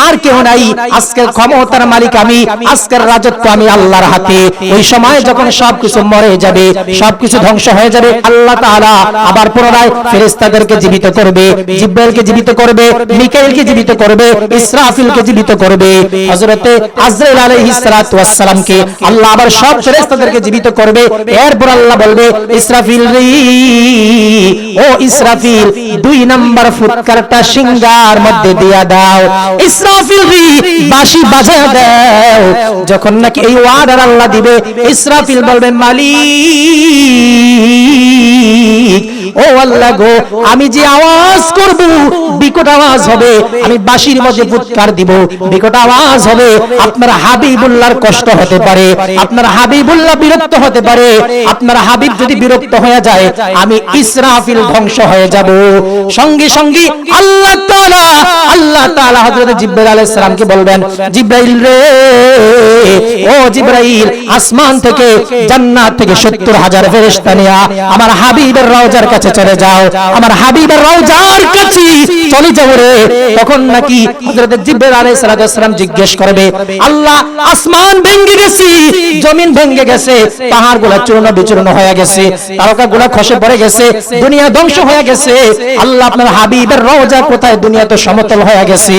আর কেউ নাই, আজকের ক্ষমতার মালিক আমি, আজকের রাজত্ব আমি আল্লাহর হাতে। ওই সময় যখন সবকিছু মরে যাবে, সবকিছু ধ্বংস হয়ে যাবে, আল্লাহ তাআলা আবার পুনরায় ফেরেশতাদেরকে জীবিত করবে, জিবরাইলকে জীবিত করবে, মিকাইলকে জীবিত করবে, ইসরাফিলকে জীবিত করবে। হযরতে আজরাইল আলাইহিস সালাতু ওয়াস সালামকে আল্লাহ আবার সব ফেরেশতাদেরকে জীবিত করবে। এরপর আল্লাহ বলবে, ইসরাফিল রে, ও ইসরাফিল, 2 নাম্বার ফুৎকারটা সিংহার মধ্যে দিয়া দাও। ইসরাফিল রে, বাঁশি বাজায় দাও। যখন নাকি এই ওয়ার্ডার আল্লাহ দিবে, ইসরাফিল বলবে, মালিক, ও আল্লাহ গো, আমি যে আওয়াজ করব, বিকট আওয়াজ হবে, আমি বাঁশির মধ্যে ফুৎকার দিব, বিকট আওয়াজ হবে, আপনার হাবিবুল্লাহর কষ্ট হতে পারে, আপনার হাবিবুল্লাহ বিরক্ত হতে পারে। আপনার হাবিব যদি বিরক্ত হয়ে যায়, আমি ইসরাফিল ধ্বংস হয়ে যাব। সঙ্গে সঙ্গে আল্লাহ তাআলা হযরত জিবরাইল আলাইহিস সালামকে বলবেন, জিবরাইল রে, ও জিবরাইল, আসমান থেকে, জান্নাত থেকে 70,000 ফেরেশতা নিয়ে আমার হাবিবের রওজার কাছে চলে যাও, আমার হাবিবের রওজার কাছে চলে যাও রে। তখন নাকি হযরত জিবরাইল আলাইহিস সালাম জিজ্ঞেস করবে, আল্লাহ, আসমান ভেঙে গেছে, জমিন ভেঙে গেছে, পাহাড়গুলো চূর্ণ বিচূর্ণ হয়ে গেছে, তারকাগুলো খসে পড়ে গেছে, দুনিয়া ধ্বংস হয়ে গেছে, আল্লাহ আপনার হাবিবের রওজা কোথায়? দুনিয়া তো সমতল হয়ে গেছে।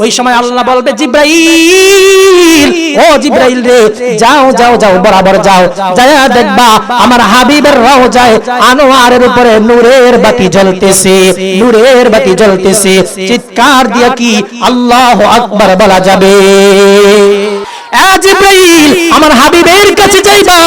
ওই সময় আল্লাহ বলবে, জিবরাইল, ও জিবরাইল রে, যাও যাও যাও, বরাবর যাও, যায়া দেখবা আমার হাবিবের রওজায় আনোয়ারের উপরে নূরের বাতি জ্বলতেছে, নূরের বাতি জ্বলতেছে। চিৎকার দিয়া কি আল্লাহু আকবার বলা যাবে? জিবরাইল, আমার হাবিবের কাছে যাইবা,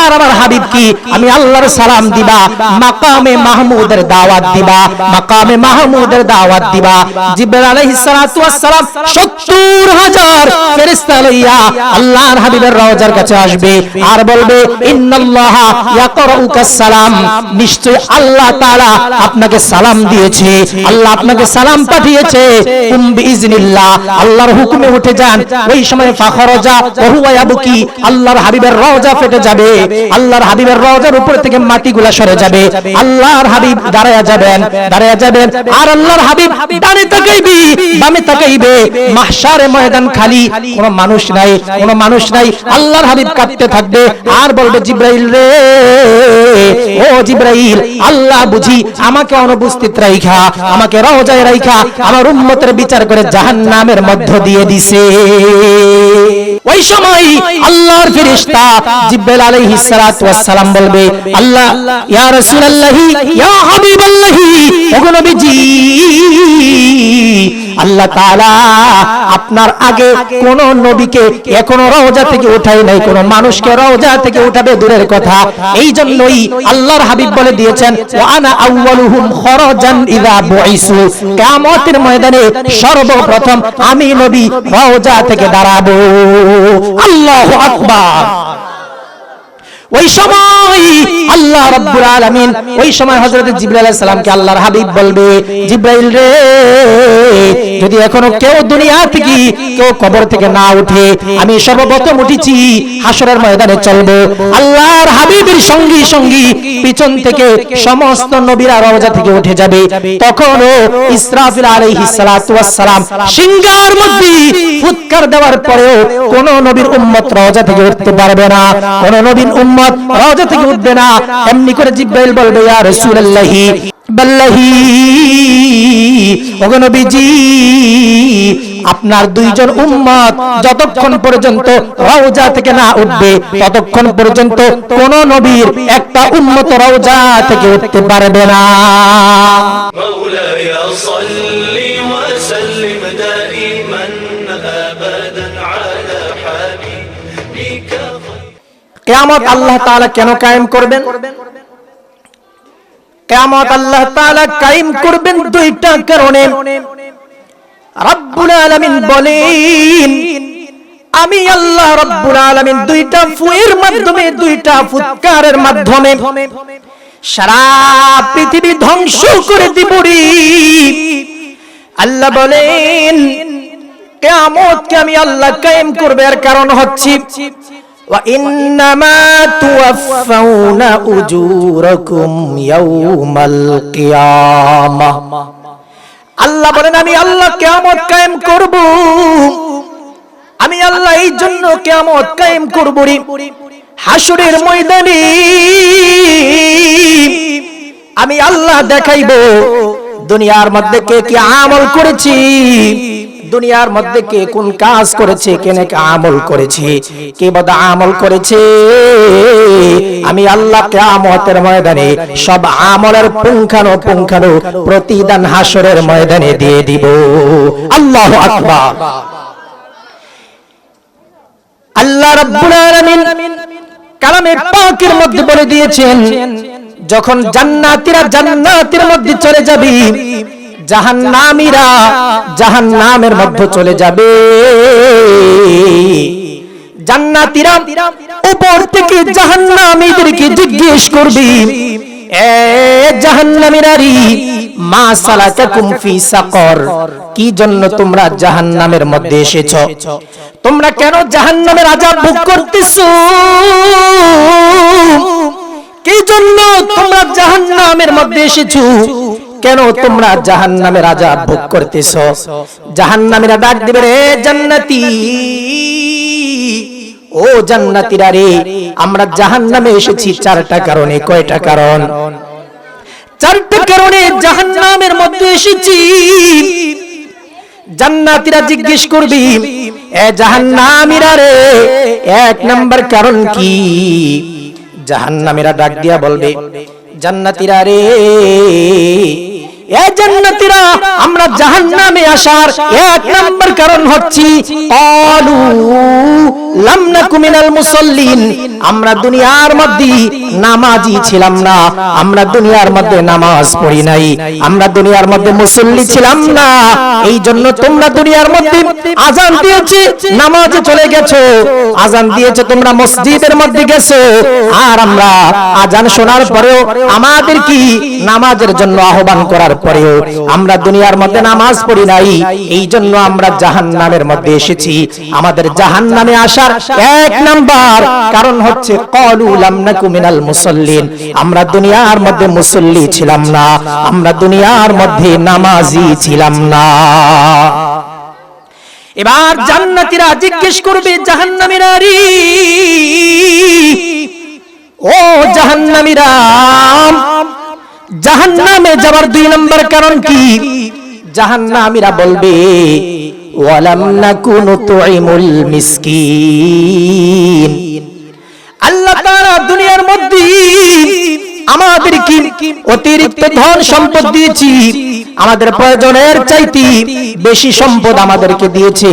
আর আমার হাবিব কি আমি আল্লাহর সালাম দিবা, মাকামে মাহমুদের দাওয়াত দিবা, মাকামে মাহমুদের দাওয়াত দিবা। জিবরাইল আলাইহিস সালাতু ওয়াস সালাম 70,000 ফেরেশতা লইয়া আল্লাহর হাবিবের রওজার কাছে আসবে আর বলবে, ইন্নাল্লাহা ইয়াকরাউকাস সালাম, নিশ্চয় আল্লাহ তাআলা আপনাকে সালাম দিয়েছে, আল্লাহ আপনাকে সালাম পাঠিয়েছে। কুম বিইজনিল্লাহ, আল্লাহর হুকুমে উঠে যান। ওই সময় ফাখরাজা ওহুয়া ইয়াবকি, আল্লাহর হাবিবের রওজা ফেটে যাবে, আল্লাহর হাবিবের রওজার উপর থেকে মাটিগুলা সরে যাবে, আল্লাহর হাবিব দাঁড়ায়া যাবেন, দাঁড়ায়া যাবেন, আর আল্লাহর হাবিব ডানে তাকাইবে, বামে তাকাইবে, মাহশারে ময়দান খালি, কোনো মানুষ নাই, কোনো মানুষ নাই। আল্লাহর হাবিব কাঁদতে থাকবে আর বলবে, জিবরাইল রে, ও জিবরাইল, আল্লাহ বুঝি আমাকে অনুপস্থিত রাইখা, আমাকে রওজায় রাইখা আমার উম্মতের বিচার করে জাহান্নামের মধ্য দিয়ে দিছে। ওই সময় আল্লাহর ফেরেশতা জিবরাইল আলাইহিস সালাতু ওয়াস সালাম বলবে, আল্লাহ, ইয়া রাসূলুল্লাহি, ইয়া হাবিবাল্লাহি, ওগো নবীজি, আল্লাহ তাআলা আপনার আগে কোন নবীকে এখনো রওজা থেকে উঠাই নাই, কোন মানুষকে রওজা থেকে উঠাবে দূরের কথা। এই জন্যই আল্লাহর হাবিব বলে দিয়েছেন, ওয়া আনা আউয়ালুহুম খরাজান ইযা বুইসু, কিয়ামতের ময়দানে সর্বপ্রথম আমি নবী রওজা থেকে দাঁড়াবো। আল্লাহু আকবার। ওই সময় আল্লাহ রাব্বুল আলামিন, ওই সময় হযরত জিবরাইল আলাইহিস সালামকে আল্লাহর হাবিব বলবে, জিবরাইল রে, যদি এখনো কেউ দুনিয়া থেকে, কেউ কবর থেকে না উঠে, আমি সর্বপ্রথম উঠেছি, হাসরের ময়দানে চলবো। আল্লাহর হাবিবের সঙ্গী সঙ্গী পিছন থেকে সমস্ত নবীরা রওজা থেকে উঠে যাবে। তখনও ইসরাফিল আলাইহিস সালাতু ওয়াস সালাম সিংহার মধ্যে ফুৎকার দেওয়ার পরেও কোন নবীর উম্মত রওজা থেকে উঠতে পারবে না, কোন নবীর উম্মত রওজা থেকে উঠবে না। এমনি করে জিবরাইল বলবে, ইয়া রাসূলুল্লাহি বাল্লাহি, ওগো নবীজি, আপনার 2 জন উম্মত যতক্ষণ পর্যন্ত রওজা থেকে না উঠবে, ততক্ষণ পর্যন্ত কোন নবীর একটা উম্মত রওজা থেকে উঠতে পারবে না। মাওলায়া সাল্লি ওয়া সাল্লিম দাইমান আবাদান আলা হাবিবিকা। কিয়ামত আল্লাহ তাআলা কেন কায়েম করবেন? কিয়ামত আল্লাহ তাআলা কায়েম করবেন 2টা কারণে। রব্বুল আলামিন বলেন, আমি আল্লাহ রব্বুল আলামিন 2টা ফুয়ের মাধ্যমে, 2টা ফুৎকারের মাধ্যমে সারা পৃথিবী ধ্বংস করে দিব রে। আল্লাহ বলেন, কিয়ামতকে আমি আল্লাহ কায়েম করবে, এর কারণ হচ্ছে, ওয়া ইন্নামা তুওয়াফাউনা উজুরাকুম ইয়াউমাল কিয়ামাহ, আল্লাহ বলেন আমি আল্লাহ কিয়ামত কায়েম করব, আমি আল্লাহ এই জন্য কিয়ামত কায়েম করব রে হাসরের ময়দানে আমি আল্লাহ দেখাইব দুনিয়ার মধ্যে কে কি আমল করেছি, দুনিয়ার মধ্যে কে কোন কাজ করেছে, কে নাকি আমল করেছে, কে বদ আমল করেছে। আমি আল্লাহ কিয়ামতের ময়দানে সব আমলের পুঙ্খানু প্রতিদান হাসরের ময়দানে দিয়ে দিব। আল্লাহু আকবার। আল্লাহ রাব্বুল আলামিন কালামে পাকের মধ্যে বলে দিয়েছেন যখন জান্নাতীরা জান্নাতের মধ্যে চলে যাবে, জাহান্নামীরা জাহান্নামের মধ্যে চলে যাবে। জান্নাতীরা উপর থেকে জাহান্নামীদেরকে জিজ্ঞেস করবে, এ জাহান্নামীরারি মা সালাকাকুম ফি সাকর, কি জন্য তোমরা জাহান্নামের মধ্যে এসেছো, তোমরা কেন জাহান্নামের আযাব ভোগ করতেছো, কি জন্য তোমরা জাহান্নামের মধ্যে এসেছো, কেন তোমরা জাহান্নামের আযাব ভোগ করতেছো। জাহান্নামীরা ডাক দিবে, রে জান্নাতি, ও জান্নাতীরা রে, আমরা জাহান্নামে এসেছি চারটা কারণে। কয়টা কারণ? চারটা কারণে জাহান্নামের মধ্যে এসেছি। জান্নাতীরা জিজ্ঞেস করবে, এ জাহান্নামীরা রে, এক নাম্বার কারণ কি? জাহান্নামীরা ডাক দিয়া বলবে, জান্নাতীরা রে, এ জান্নাতীরা, আমরা জাহান্নামে আসার এক নাম্বার কারণ হচ্ছে ক্বালু লাম নাকু মিনাল মুসাল্লিন, আমরা দুনিয়ার মধ্যে নামাজি ছিলাম না, আমরা দুনিয়ার মধ্যে নামাজ পড়ি নাই, আমরা দুনিয়ার মধ্যে মুসল্লি ছিলাম না, এই জন্য তোমরা দুনিয়ার মধ্যে আযান দিয়েছে নামাজে চলে গেছো, আযান দিয়েছে তোমরা মসজিদের মধ্যে গেছো, আর আমরা আযান শোনার পরেও আমাদের কি নামাজের জন্য আহ্বান করার পরেও আমরা দুনিয়ার মধ্যে নামাজ পড়ি নাই, এই জন্য আমরা জাহান্নামের মধ্যে এসেছি। আমাদের জাহান্নামে আসার এক নাম্বার কারণ হচ্ছে ক্বালু লাম নাকু মিনাল মুসাল্লিন, আমরা দুনিয়ার মধ্যে মুসল্লি ছিলাম না, আমরা দুনিয়ার মধ্যে নামাজি ছিলাম না। এবার জান্নাতীরা জিজ্ঞেস করবে জাহান্নামীরা রে, ও জাহান্নামীরা, জাহান্নামে যাওয়ার দুই নম্বর কারণ কি? জাহান্নামীরা বলবে, ওয়ালাম নাকু নুতঈমুল মিসকিন, আল্লাহ তাআলা দুনিয়ার মধ্যে আমাদেরকে অতিরিক্ত ধন সম্পদ দিয়েছি, আমাদের প্রয়োজনের চাইতে বেশি সম্পদ আমাদেরকে দিয়েছে।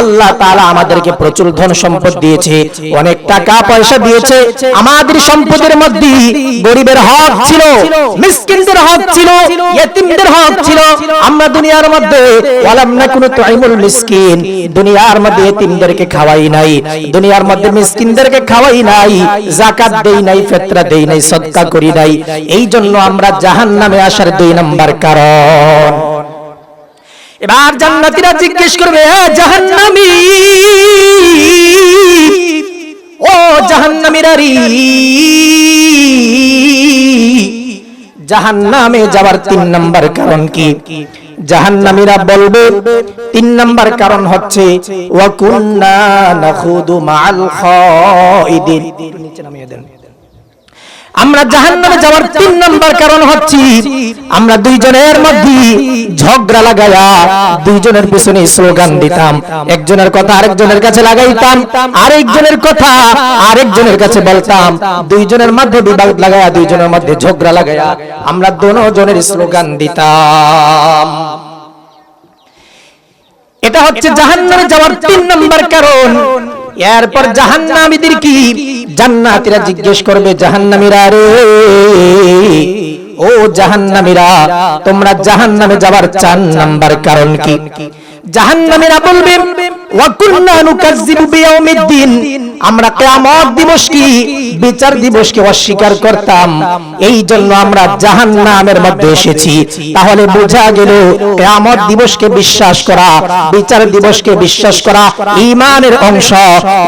আল্লাহ তাআলা আমাদেরকে প্রচুর ধন সম্পদ দিয়েছে, অনেক টাকা পয়সা দিয়েছে। আমাদের সম্পদের মধ্যে গরিবের হক ছিল, মিসকিনদের হক ছিল, ইয়েতিমদের হক ছিল। আমরা দুনিয়ার মধ্যে ওয়ালাম নাকু নুতঈমুল মিসকিন, দুনিয়ার মধ্যে ইয়েতিমদেরকে খাওয়াই নাই, দুনিয়ার মধ্যে মিসকিনদেরকে খাওয়াই নাই, যাকাত দেই নাই, ফিতরা দেই নাই, সাদকা করি নাই, এই জন্য আমরা জাহান্নামে আসার দুই নাম্বার কারণ। এবার জান্নাতীরা জিজ্ঞেস করবে, এ জাহান্নামী, ও জাহান্নামীরা রে, জাহান্নামে যাওয়ার তিন নাম্বার কারণ কি? জাহান্নামীরা বলবে তিন নাম্বার কারণ হচ্ছে ওয়া কুন্না নাখুদু মাআল খাইদিন, নিচে নামিয়ে দেন। আমরা জাহান্নামে যাওয়ার তিন নাম্বার কারণ হচ্ছে আমরা দুইজনের মধ্যে ঝগড়া লাগায়া দুইজনের পিছনে স্লোগান দিতাম, একজনের কথা আরেকজনের কাছে লাগাইতাম, আরেকজনের কথা আরেকজনের কাছে বলতাম, দুইজনের মধ্যে বিবাদ লাগায়া দুইজনের মধ্যে ঝগড়া লাগায়া আমরা দুজনের স্লোগান দিতাম। এটা হচ্ছে জাহান্নামে যাওয়ার তিন নাম্বার কারণ। এরপর জাহান্নামীদের কি জান্নাতীরা জিজ্ঞেস করবে, জাহান্নামীরা রে, ও জাহান্নামীরা, তোমরা জাহান্নামে যাওয়ার চার নাম্বার কারণ কি? জাহান্নামীরা বলবে, ওয়া কুননা নুকাজ্জিবু বিয়াউমিদ্দিন, আমরা কিয়ামত দিবসকে, বিচার দিবসকে অস্বীকার করতাম, এই জন্য আমরা জাহান্নামের মধ্যে এসেছি। তাহলে বোঝা গেল কিয়ামত দিবসকে বিশ্বাস করা, বিচার দিবসকে বিশ্বাস করা ঈমানের অংশ।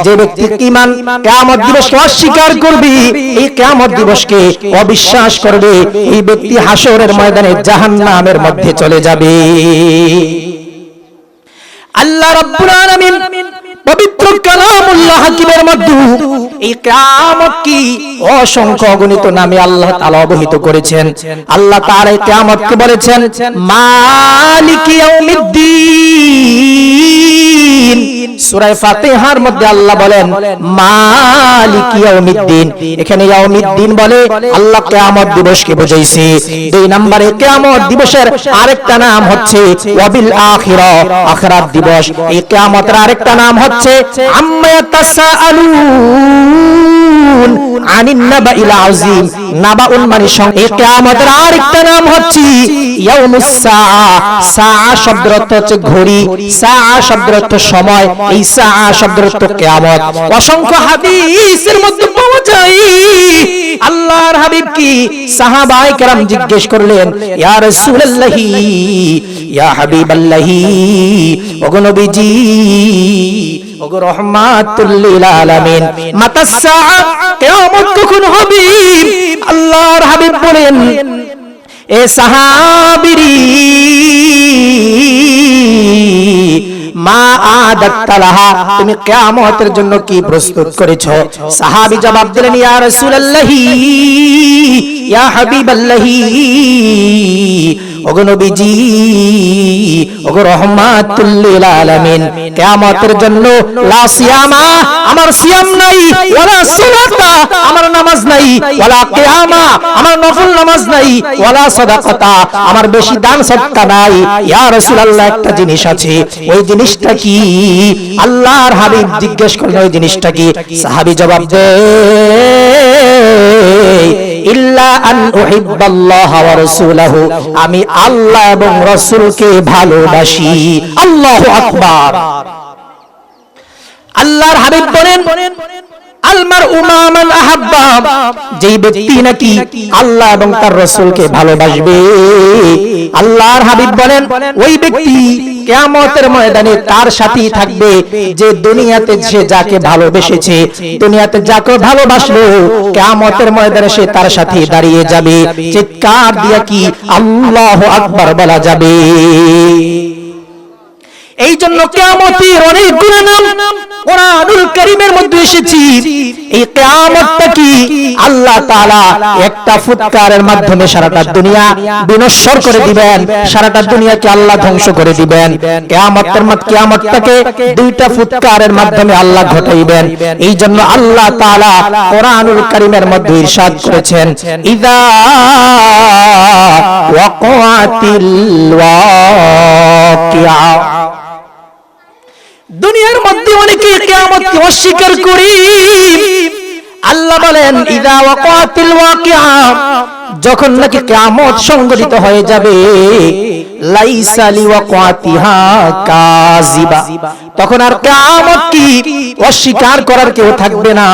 যে ব্যক্তি ঈমান কিয়ামত দিবসকে অস্বীকার করবে, এই কিয়ামত দিবসকে অবিশ্বাস করবে, এই ব্যক্তি হাসরের ময়দানে জাহান্নামের মধ্যে চলে যাবে। আল্লাহ রাব্বুল আলামিন পবিত্র কালামুল্লাহ হাকিমের মধ্যে এই কিয়ামত কি অসংখ্য অগণিত নামে আল্লাহ তাআলা অবহিত করেছেন। আল্লাহ তাআলা এই কিয়ামতকে বলেছেন মালিকি ইয়াউমিদ্দিন। সূরা ফাতিহার মধ্যে আল্লাহ বলেন মালিকি ইয়াউমিদ্দিন। এখানে ইয়াউমিদ্দিন বলে আল্লাহ কিয়ামত দিবসকে বোঝাইছে। দুই নম্বরে কিয়ামত দিবসের আরেকটা নাম হচ্ছে ওয়াবিল আখিরা, আখিরাত দিবস। এই কিয়ামতের আরেকটা নাম হচ্ছে আম্মা ইয়াতাসাআলুন আনিন নাবাইল আযীম। নাবাউন মানে এই কিয়ামতের আরেকটা নাম হচ্ছে ইয়াউমুস সাআ। সাআ শব্দের অর্থ হচ্ছে ঘড়ি, সাআ শব্দের অর্থ সময়, এই সাআ শব্দের অর্থ কিয়ামত। অসংখ্য হাদিসের মধ্যে পাওয়া যায় আল্লাহর হাবিব কি সাহাবায়ে কেরাম জিজ্ঞেস করলেন ইয়া রাসূলুল্লাহি ইয়া হাবিবাল্লাহি, ওগো নবীজি, ওগো রাহমাতুল লিল আলামিন, মাতাস সাআ, কিয়ামত কখন হবে? আল্লাহর হাবিব বলেন এ সাহাবীরি মা আদাত্তালাহা, তুমি কিয়ামতের জন্য কি প্রস্তুত করেছো? সাহাবী জবাব দিলেন ইয়া রাসূলুল্লাহি ইয়া হাবিবাল্লাহি, ওগো নবীজি, ওগো রাহমাতুল লিল আলামিন, কিয়ামতের জন্য লা সিয়ামা, আমার সিয়াম নাই, ওয়ালা সালাতা, আমার নামাজ নাই, ওয়ালা কিয়ামা, আমার নফল নামাজ নাই, ওয়ালা সাদাকাতা, আমার বেশি দান সদকা নাই। ইয়া রাসূলুল্লাহ, একটা জিনিস আছে, ওই জিনিসটা কি? আল্লাহর হাবিব জিজ্ঞেস করলেন ওই জিনিসটা কি? সাহাবী জবাব দেয় ইল্লা আন উহিব্বাল্লাহ ওয়া রাসূলাহু, আমি আল্লাহ এবং রাসূলকে ভালোবাসি। আল্লাহু আকবার। আল্লাহর হাবিব বলেন আল মারউ মা মান আহাব্বা, যেই ব্যক্তি নাকি আল্লাহ এবং তার রাসূলকে ভালোবাসবে, আল্লাহর হাবিব বলেন ওই ব্যক্তি কিয়ামতের ময়দানে তার সাথেই থাকবে যে দুনিয়াতে সে যাকে ভালোবেসেছে, দুনিয়াতে যাকে ভালোবাসলো, কিয়ামতের ময়দানে সে তার সাথেই দাঁড়িয়ে যাবে, চিৎকার দিয়ে কি আল্লাহু আকবার বলা যাবে। এই জন্য কিয়ামতের অনেকগুলো নাম কোরআনুল কারীমের মধ্যে এসেছে। এই কিয়ামতটা কি আল্লাহ তাআলা একটা ফুৎকারের মাধ্যমে সারাটা দুনিয়া বিনশ্বর করে দিবেন, সারাটা দুনিয়াকে আল্লাহ ধ্বংস করে দিবেন। কিয়ামতটাকে দুইটা ফুৎকারের মাধ্যমে আল্লাহ ঘটাইবেন। এই জন্য আল্লাহ তাআলা কোরআনুল কারীমের মধ্যে ইরশাদ করেছেন ইযা ওয়াকাতিল ওয়াকিয়া। দুনিয়ার মধ্যে অনেকে কিয়ামতকে অস্বীকার করি। আল্লাহ বলেন ইযা ওয়াকাতিল ওয়াকিয়া, যখন নাকি কিয়ামত সংঘটিত হয়ে যাবে, লাইসা লিওয়াকাতিহা কাযিবা, তখন আর কিয়ামত কি অস্বীকার করার কেউ থাকবে না,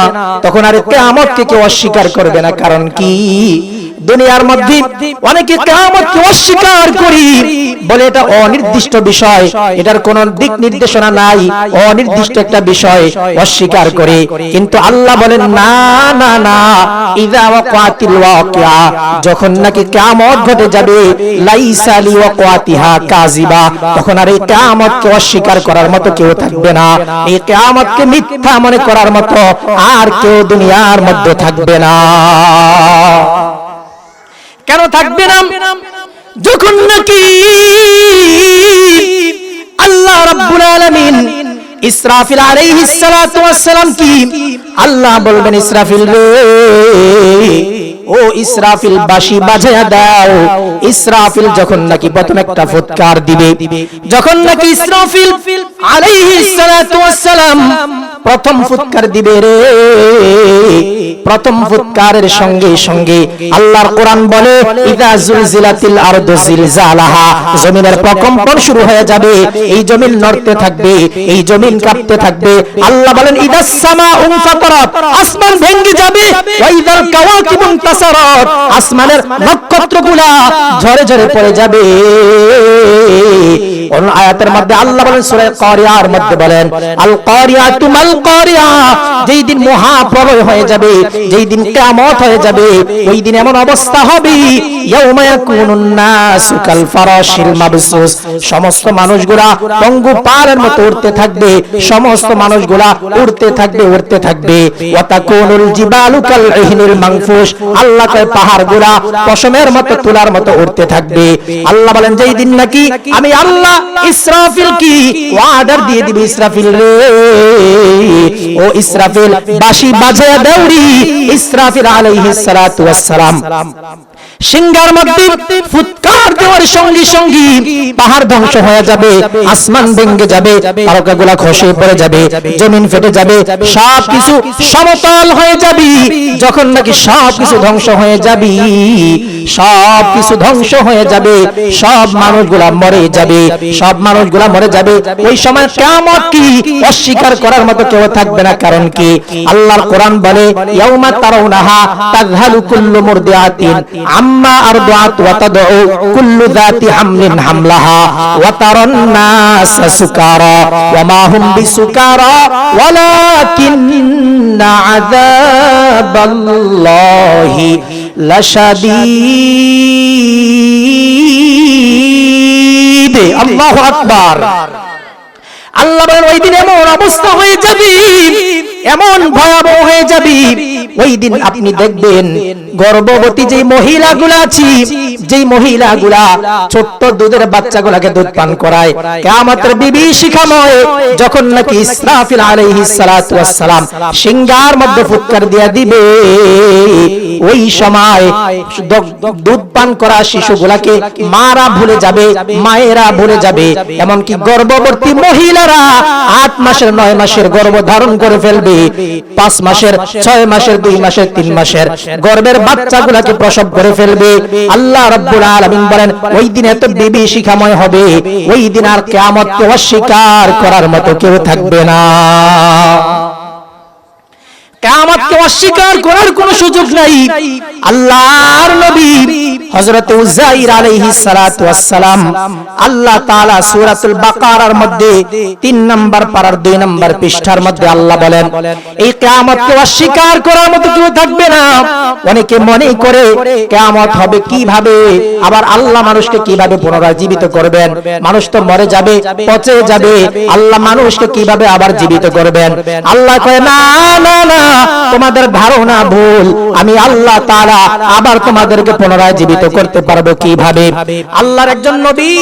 তখন আর কিয়ামতকে কেউ অস্বীকার করবে না। কারণ কি? দুনিয়ার মধ্যে অনেকে কিয়ামতকে অস্বীকার করি বলে এটা অনির্দিষ্ট বিষয়, এটার কোনো দিক নির্দেশনা নাই, অনির্দিষ্ট একটা বিষয় অস্বীকার করে। কিন্তু আল্লাহ বলেন না না না, ইযা ওয়াকাতিল ওয়াকিয়া, যখন নাকি কিয়ামত ঘটে যাবে, লাইসা লিওয়াকাতিহা কাযিবা, তখন আর এই কিয়ামতকে অস্বীকার করার মতো কেউ থাকবে না, এই কিয়ামতকে মিথ্যা মনে করার মতো আর কেউ দুনিয়ার মধ্যে থাকবে না। কেন থাকবে না? যখন নাকি আল্লাহ রাব্বুল আলামিন ইসরাফিল আলাইহিস সালাতু ওয়াস সালাম কি আল্লাহ বলবেন ইসরাফিল রে, ও ইসরাফিল বাঁশি বাজায়া দাও। ইসরাফিল যখন নাকি প্রথম একটা ফুৎকার দিবে, যখন নাকি ইসরাফিল আলাইহিস সালাতু ওয়াস সালাম প্রথম ফুৎকার দিবে রে। প্রথম ফুৎকারের সঙ্গে সঙ্গে আল্লাহর কোরআন বলে ইযা জুলজিলাতিল আরদু জিলজালাহা, জমিনের প্রকম্পন শুরু হয়ে যাবে, এই জমিন নড়তে থাকবে, এই জমিন কাঁপতে থাকবে। আল্লাহ বলেন ইদাস সামাউ ফাতারাত, আসমান ভেঙে যাবে, ওয়া ইদাল কাওয়াকিবু ইনতাসারাত, আসমানের নক্ষত্রগুলা ঝরে ঝরে পড়ে যাবে। অন্য আয়াতের মধ্যে আল্লাহ বলেন সূরা কারিয়ার মধ্যে বলেন আল কারিয়াতু মাল কারিয়া, যেই দিন মহাপ্রলয় হয়ে যাবে, যেই দিন কিয়ামত হয়ে যাবে, ওই দিন এমন অবস্থা হবে ইয়াউমা ইয়াকুনুন নাসু কাল ফারাশিল মাবসুস, সমস্ত মানুষগুলা পঙ্গু পালের মতো উড়তে থাকবে, সমস্ত মানুষগুলা উড়তে থাকবে উড়তে থাকবে। ওয়া তাকুনুল জিবালু কাল ইহনিল মানফুস, আল্লাহ কয় পাহাড়গুলা পশমের মতো তুলার মতো উড়তে থাকবে। আল্লাহ বলেন যেই দিন নাকি আমি আল্লাহ ইসরাফিল কি অর্ডার দিয়ে দিবে, ইসরাফিল রে ও ইসরাফিল বাঁশি বাজায় দেউরি। ইসরাফিল আলাইহিস সালাতু ওয়াস সালাম সিংহার মধ্যে ফুৎকার দেওয়ার সঙ্গে সঙ্গে পাহাড় ধ্বংস হয়ে যাবে, আসমান ভেঙে যাবে, তারকাগুলা খসে পড়ে যাবে, জমিন ফেটে যাবে, সবকিছু সমতল হয়ে যাবে। যখন নাকি সবকিছু ধ্বংস হয়ে যাবে, সবকিছু ধ্বংস হয়ে যাবে, সব মানুষগুলা মরে যাবে, সব মানুষগুলা মরে যাবে। ওই সময় কিয়ামত কি অস্বীকার করার মতো কেউ থাকবে না। কারণ কি আল্লাহর কোরআন বলে ইয়াউমা তারাউনাহা তাযহালু কুল্লু মুরদিআতিন আম্মা আরদাআত ওয়া তাদউ কুল্লু যাতি হামলিন হামলাহা ওয়া তারান নাসা সুকারা ওয়া মা হুম বিসুকারা ওয়ালাকিন্না আযাবাল্লাহি লাশাদীদ। আল্লাহু আকবার। আল্লাহ বলেন ওই দিন এমন অবস্থা হয়ে যাবে, এমন ভয়াবহ হয়ে যাবে, ওই দিন আপনি দেখবেন গর্ভবতী যে মহিলাগুলা আছে, যেই মহিলাগুলা ছোট্ট দুধের বাচ্চাগুলাকে দুধ পান করায়, কিয়ামতের বিভীষিকাময় যখন নাকি ইসরাফিল আলাইহিস সালাতু ওয়াস সালাম সিংহার মধ্যে ফুৎকার দিয়া দিবে, ওই সময় দুধ পান করা শিশুগুলাকে মারা ভুলে যাবে, মায়েরা ভুলে যাবে, এমনকি গর্ভবতী মহিলারা 8 মাসের 9 মাসের গর্ভ ধারণ করে ফেলবে, 5 মাসের 6 মাসের 2 মাসের 3 মাসের গর্ভের বাচ্চাগুলোকে প্রসব করে ফেলবে। আল্লাহ রাব্বুল আলামিন বলেন ওই দিন এত বিভীষিকাময় হবে, ওই দিন আর কিয়ামতকে অস্বীকার করার মতো কেউ থাকবে না। কিয়ামতকে অস্বীকার করার কোনো সুযোগ নাই। আল্লাহর নবী হযরত উযাইর আলাইহিস সালাতু ওয়াস সালাম, আল্লাহ তাআলা সূরাতুল বাকারার মধ্যে 3 নম্বর পারার 2 নম্বর পৃষ্ঠার মধ্যে আল্লাহ বলেন এই কিয়ামতকে অস্বীকার করার মতো কেউ থাকবে না। অনেকে মনে করে কিয়ামত হবে কিভাবে, আবার আল্লাহ মানুষকে কিভাবে পুনরায় জীবিত করবেন, মানুষ তো মরে যাবে, পচে যাবে, আল্লাহ মানুষকে কিভাবে আবার জীবিত করবেন। আল্লাহ কয় না না না, তোমাদের ধারণা ভুল, আমি আল্লাহ তাআলা আবার তোমাদেরকে পুনরায় জীবিত করতে পারবো কিভাবে। আল্লাহর একজন নবী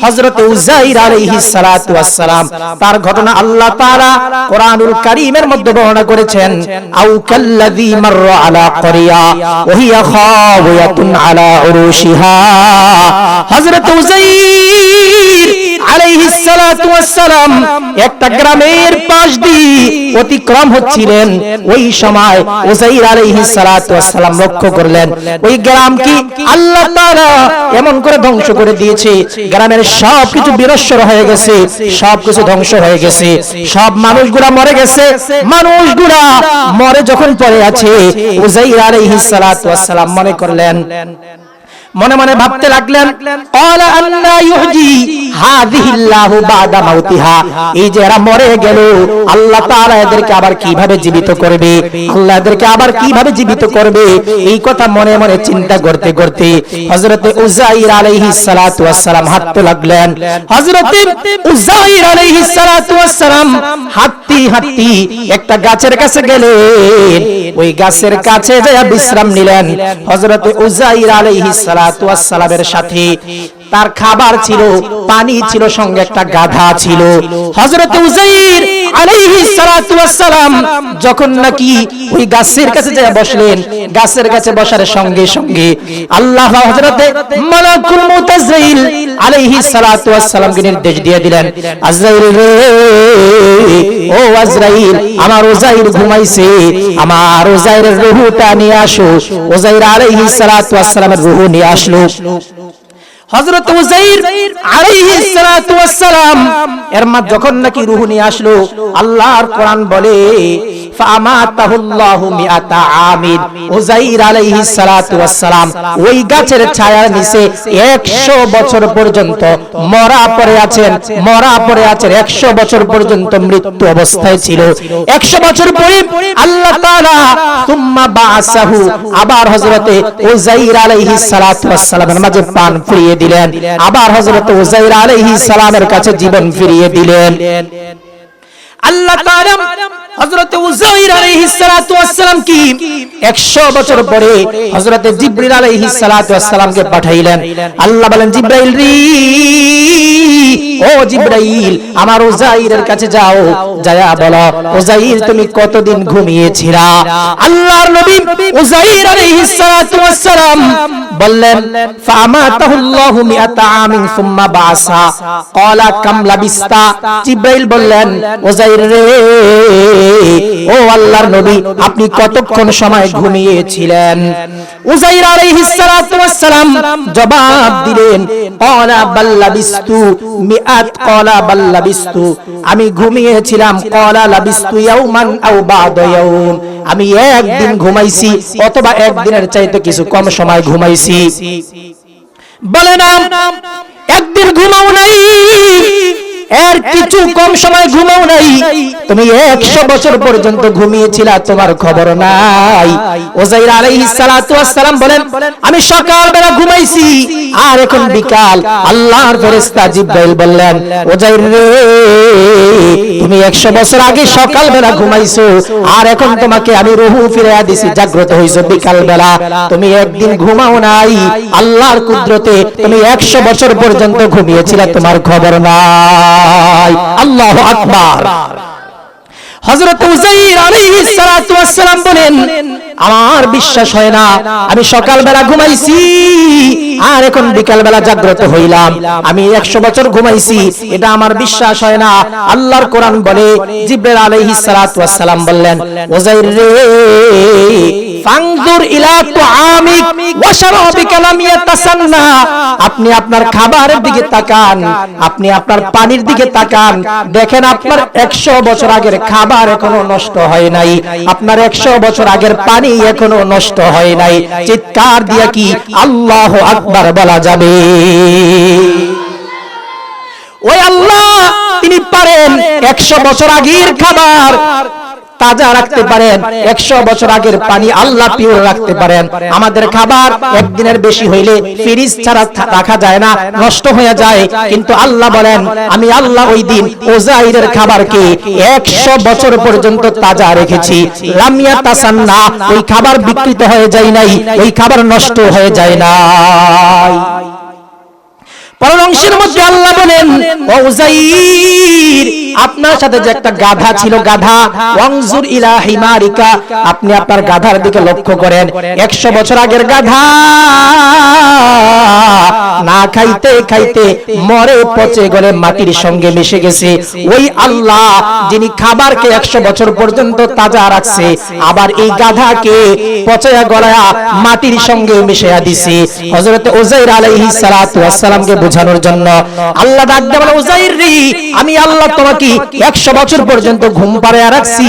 হযরত উযাইর আলাইহিস সালাতু ওয়াস সালাম, তার ঘটনা আল্লাহ তাআলা কোরআনুল কারীমের মধ্যে বর্ণনা করেছেন। আও কাল্লাযী মাররা আলা ক্বরিয়া ওয়া হিয়া খাওয়াতুন আলা উরুশিহা, হযরত উযাইর আলাইহিস সালাতু ওয়াস সালাম একটা গ্রামের পাশ দিয়ে অতিক্রম হচ্ছিলেন। ওই সময় উযাইর আলাইহিস সালাতু ওয়াস সালাম লক্ষ্য করলেন ওই গ্রাম কি আল্লাহ তাআলা এমন করে ধ্বংস করে দিয়েছে, গ্রামের সবকিছু বিনশ্বর হয়ে গেছে, সবকিছু ধ্বংস হয়ে গেছে, সব মানুষগুলা মরে গেছে। মানুষগুলা মরে যখন পড়ে আছে, উযাইর আলাইহিস সালাতু ওয়াস সালাম মনে করলেন, মনে মনে ভাবতে লাগলেন ক্বালা আন্না ইউহজি হাযিহিল্লাহু বাদা মাউতিহা, এই যে এরা মরে গেল, আল্লাহ তাআলা এদেরকে আবার কিভাবে জীবিত করবে, আল্লাহ এদেরকে আবার কিভাবে জীবিত করবে, এই কথা মনে মনে চিন্তা করতে করতে হযরতে উযাইর আলাইহিস সালাতু ওয়াস সালাম হাঁটতে লাগলেন। হযরতে উযাইর আলাইহিস সালাতু ওয়াস সালাম হাঁটতে হাঁটতে একটা গাছের কাছে গেলেন, ওই গাছের কাছে যায় বিশ্রাম নিলেন। হযরতে উযাইর আলাইহিস সালাতু ওয়াস সালামের সাথে তার খাবার ছিল, পানি ছিল, সঙ্গে একটা গাধা ছিল। হযরত উযাইর আলাইহিস সালাতু ওয়াস সালাম যখন নাকি ওই গাছের কাছে যায় বসলেন, গাছের কাছে বসার সঙ্গে সঙ্গে আল্লাহ হযরতে মালাকুল মউত আজরাইল আলাইহিস সালাতু ওয়াস সালামকে নির্দেশ দিয়ে দিলেন, আজরাইল রে, ও আজরাইল, আমার উযাইর ঘুমাইছে, আমার উযাইরের রূহটা নিয়ে আসো। উযাইর আলাইহিস সালাতু ওয়াস সালামের রূহ নিয়ে আসলো। হযরত উযাইর আলাইহিস সালাতু ওয়াস সালাম এর মা যখন নাকি রূহ নিয়ে আসলো, আল্লাহর কোরআন বলে ফামাতাহুল্লাহু মিআতা আমিন। উযাইর আলাইহিস সালাতু ওয়াস সালাম ওই গাছের ছায়ার নিচে 100 বছর পর্যন্ত মরা পড়ে আছেন, মরা পড়ে আছেন। 100 বছর পর্যন্ত মৃত্যু অবস্থায় ছিল। 100 বছর পরে আল্লাহ তাআলা সুম্মা বাআসাহু, আবার হযরতে উযাইর আলাইহিস সালাতু ওয়াস সালামের মাঝে প্রাণ ফিরিয়ে দিলেন, আবার হযরত উযাইর আলাইহিস সালামের কাছে জীবন ফিরিয়ে দিলেন। আল্লাহ তাআলা হযরত উযাইর আলাইহিস সালাতু ওয়াস সালাম কি 100 বছর পরে হযরত জিবরিল আলাইহিস সালাতু ওয়াস সালামকে পাঠাইলেন। আল্লাহ বলেন, জিবরাইল রে, ও জিবরাইল, আমার উযাইরের কাছে যাও, যায়া বলো, উযাইর তুমি কতদিন ঘুমিয়েছিলা? আল্লাহর নবী উযাইর আলাইহিস সালাতু ওয়াস সালাম বললেন, ফামাতাহুল্লাহু মিআতা আমিন সুম্মা বাসা ক্বালা কাম লাবিস্তা। জিবরাইল বললেন, উযাইর রে, ও আল্লাহর নবী, আপনি কতক্ষণ সময় ঘুমিয়েছিলেন? উযাইর আলাইহিস সালাতু ওয়াস সালাম জবাব দিলেন, ক্বালা বাল লাবিস্তু মিআত, ক্বালা বাল লাবিস্তু, আমি ঘুমিয়েছিলাম, ক্বালা লাবিস্তু ইয়াওমান আও বা'দা ইয়াওম, আমি একদিন ঘুমাইছি অথবা একদিনের চাইতে কিছু কম সময় ঘুমাইছি। বলে না, একদিন ঘুমাও নাই, এর কিছু কম সময় ঘুমাও নাই, তুমি 100 বছর পর্যন্ত ঘুমিয়েছিলা, তোমার খবর নাই। উযাইর আলাইহিস সালাতু ওয়াস সালাম বলেন, আমি সকাল বেলা ঘুমাইছি আর এখন বিকাল। আল্লাহর ফেরেশতা জিবরাইল বললেন, উযাইর রে, তুমি 100 বছর আগে সকাল বেলা ঘুমাইছো আর এখন তোমাকে আমি রূহ ফিরাইয়া দিছি, জাগ্রত হইছো বিকাল বেলা, তুমি একদিন ঘুমাও নাই। আল্লাহর কুদরতে তুমি 100 বছর পর্যন্ত ঘুমিয়েছিলা, তোমার খবর নাই। আল্লাহু আকবার। হযরত উযাইর আলাইহিস সালাতু ওয়াস সালাম বলেন, আমার বিশ্বাস হয় না, আমি সকাল বেলা ঘুমাইছি আর এখন বিকাল বেলা জাগ্রত হইলাম, আমি 100 বছর ঘুমাইছি, এটা আমার বিশ্বাস হয় না। আল্লাহর কোরআন বলে, জিবরাইল আলাইহিস সালাতু ওয়াস সালাম বললেন, উযাইর রে, ফানজুর ইলা তুআমিক ওয়া শারাবিকা লাম ইয়াতাসান্না, আপনি আপনার খাবারের দিকে তাকান, আপনি আপনার পানির দিকে তাকান, দেখেন আপনার 100 বছর আগের খাবার এখনো নষ্ট হয় নাই, আপনার 100 বছর আগের পানি এখনো নষ্ট হয় নাই। চিৎকার দিয়া কি আল্লাহু আকবার বলা যাবে? ওই আল্লাহ, তিনি পারেন 100 বছর আগের খাবার তাজা রাখতে পারেন, 100 বছর আগের পানি আল্লাহ পিওর রাখতে পারেন। আমাদের খাবার একদিনের বেশি হইলে ফ্রিজ ছাড়া রাখা যায় না, নষ্ট হয়ে যায়, কিন্তু আল্লাহ বলেন, আমি আল্লাহ ওই দিন উযাইরের খাবারকে 100 বছর পর্যন্ত তাজা রেখেছি। লাম ইয়াতাসান্না, ওই খাবার বিকৃত হয়ে যায় নাই, ওই খাবার নষ্ট হয়ে যায় নাই। পরের অংশের মধ্যে আল্লাহ বলেন, ও উযাইর, আপনার সাথে যে একটা গাধা ছিল, গাধা, ওয়ানজুর ইলা হিমারিকা, আপনি আপনার গাধার দিকে লক্ষ্য করেন। 100 বছর আগের গাধা না খাইতে খাইতে মরে পচে গলে মাটির সঙ্গে মিশে গেছে। ওই আল্লাহ যিনি খাবারকে 100 বছর পর্যন্ত তাজা রাখছে, আবার এই গাধাকে পচা গলায়া মাটির সঙ্গে মিশিয়ে দিছে। হযরত উযাইর আলাইহিস সালাতু ওয়াস সালামকে বোঝানোর জন্য আল্লাহ ডাক দিয়ে বলে, উযাইর রে, আমি আল্লাহ তোমাকে 100 বছর পর্যন্ত ঘুম পাড়ায়া রাখছি,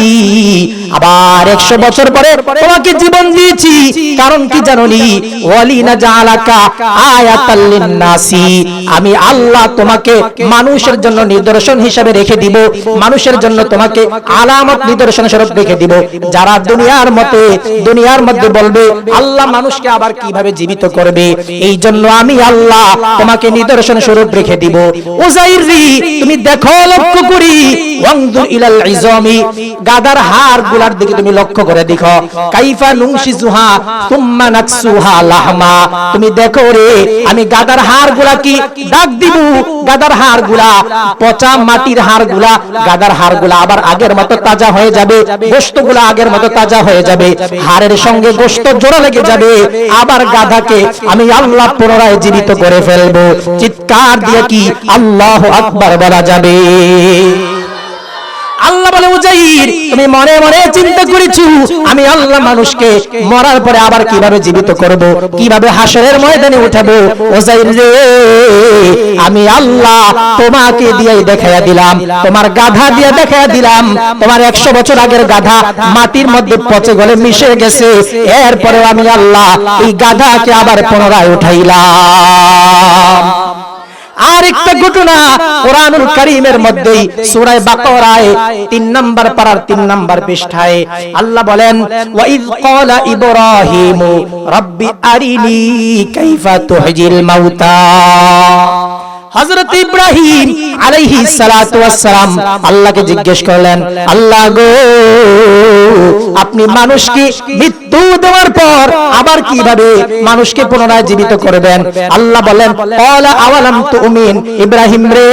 আবার 100 বছর পরে তোমাকে জীবন দিয়েছি। কারণ কি জানোনি? ওয়ালিনা জাআলাকা আয়াতাল লিন্নাসি, আমি আল্লাহ তোমাকে মানুষের জন্য নিদর্শন হিসেবে রেখে দিব, মানুষের জন্য তোমাকে আলামত নিদর্শন স্বরূপ রেখে দিব। যারা দুনিয়ার মধ্যে বলবে আল্লাহ মানুষকে আবার কিভাবে জীবিত করবে, এই জন্য আমি আল্লাহ তোমাকে নিদর্শন স্বরূপ রেখে দিব। উযাইর রে, তুমি দেখো, লক্ষ্য করি, ওয়ানজুর ইলাল ইজামি, গাধার হাড়গুলার দিকে তুমি লক্ষ্য করে দেখো, কাইফা নুনশিজুহা সুম্মা নাকসুহা লাহমা, তুমি দেখো রে আমি গাধার হাড়গুলা কি ডাক দিব, গাধার হাড়গুলা পচা মাটির হাড়গুলা, গাধার হাড়গুলা আবার আগের মতো তাজা হয়ে যাবে, গোশতগুলা আগের মতো তাজা হয়ে যাবে, হাড়ের সঙ্গে গোশত জোড়া লেগে যাবে, আবার গাধাকে আমি আল্লাহ পুনরায় জীবিত করে ফেলবো। চিৎকার দিয়ে কি আল্লাহু আকবার বলা যাবে? আল্লাহ বলে উজাইর তুমি মনে মনে চিন্তা করেছো আমি আল্লাহ মানুষকে মরার পরে আবার কিভাবে জীবিত করব, কিভাবে হাসরের ময়দানে উঠাবো। উজাইর রে আমি আল্লাহ তোমাকে দিয়ে দেখাইয়া দিলাম, তোমার গাধা দিয়ে দেখাইয়া দিলাম, তোমার 100 বছর আগের গাধা মাটির মধ্যে পচে গলে মিশে গেছে, এরপরে আমি আল্লাহ এই গাধাকে আবার পুনরায় উঠাইলাম। আরেকটা ঘটনা কোরআনুল কারীমের মধ্যে সূরা বাকারায় 3 নম্বর পারার 3 নম্বর পৃষ্ঠায় আল্লাহ বলেন, ওয়া ইয ক্বালা ইব্রাহিমু রাব্বি আরিনি কাইফা তুহজিল মাউতা। হযরত ইব্রাহিম আলাইহিস সালাতু ওয়াস সালাম আল্লাহকে জিজ্ঞেস করলেন, আল্লাহ গো আপনি মানুষকে মৃত্যু দেওয়ার পর আবার কিভাবে মানুষকে পুনরায় জীবিত করবেন? আল্লাহ বলেন, ক্বালা আওয়ালাম তুমিন, ইব্রাহিম রে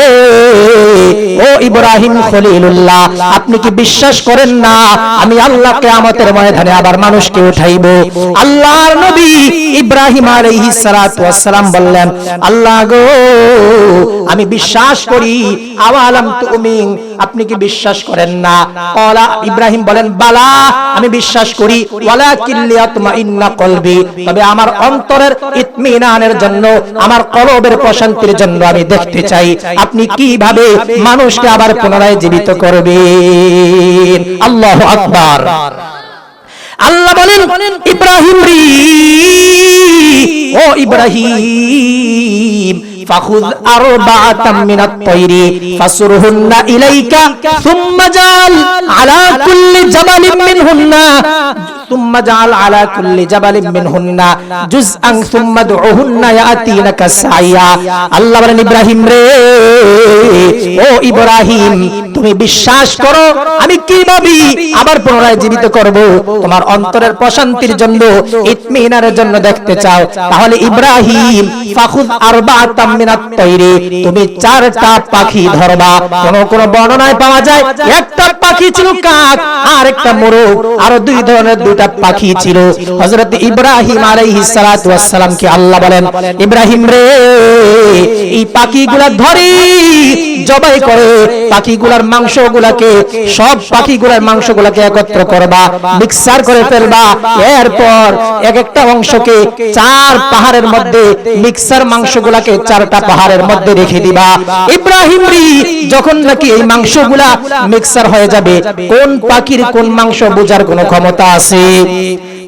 ও ইব্রাহিম খলিলুল্লাহ আপনি কি বিশ্বাস করেন না আমি আল্লাহ কিয়ামতের ময়দানে আবার মানুষকে উঠাইবো? আল্লাহর নবী ইব্রাহিম আলাইহিস সালাতু ওয়াস সালাম বললেন, আল্লাহ গো আমি বিশ্বাস করি, আওয়ালাম তুমিন আপনি কি বিশ্বাস করেন না? ক্বালা ইব্রাহিম বলেন, বালা আমি বিশ্বাস করি, ওয়ালাকিন লিয়াতমাইন্না কলবি তবে আমার অন্তরের ইতমিনানের জন্য, আমার কলবের প্রশান্তির জন্য আমি দেখতে চাই আপনি কিভাবে মানুষকে আবার পুনরায় জীবিত করবেন। আল্লাহু আকবার। আল্লাহ বলেন, ইব্রাহিম রে ও ইব্রাহিম ফাখুয আরবাআতাম মিনাত তায়রি ফাসুরহুন্না ইলাইকা সুম্মা জাল আলা কুল্লি জাবালিন মিনহুন্না সুম্মা জাল আলা কুল্লি জাবালিন মিনহুন্না জুজআন সুম্মা দুউহুন্না ইয়াতিনাকা সাইয়া। আল্লাহ বলেন, ইব্রাহিম রে ও ইব্রাহিম তুমি বিশ্বাস করো আমি কিভাবে আবার পুনরায় জীবিত করব, তোমার অন্তরের প্রশান্তির জন্য ইতমিনানের জন্য দেখতে চাও, তাহলে ইব্রাহিম ফাখুয আরবাআতাম মিনাত তায়রি তুমি 4টা পাখি ধরবা। কোন বর্ণনায় পাওয়া যায় একটা পাখি ছিল কাক আর একটা মোরগ, আর 2 ধরনের 2টা পাখি ছিল। হযরত ইব্রাহিম আলাইহিস সালাতু ওয়াস সালাম কে আল্লাহ বলেন, ইব্রাহিম রে এই পাখিগুলা ধরে জবাই করে পাখিগুলার মাংসগুলোকে, সব পাখিগুলার মাংসগুলোকে একত্র করবা, মিক্সার করে ফেলবা, এরপর এক একটা অংশকে 4 পাহাড়ের মধ্যে মিক্সার মাংসগুলোকে 4টা পাহাড়ের মধ্যে রেখে দিবা। ইব্রাহিম রে যখন নাকি এই মাংসগুলা মিক্সার হয়ে যাবে, কোন পাখির কোন মাংস বোঝার কোনো ক্ষমতা আছে?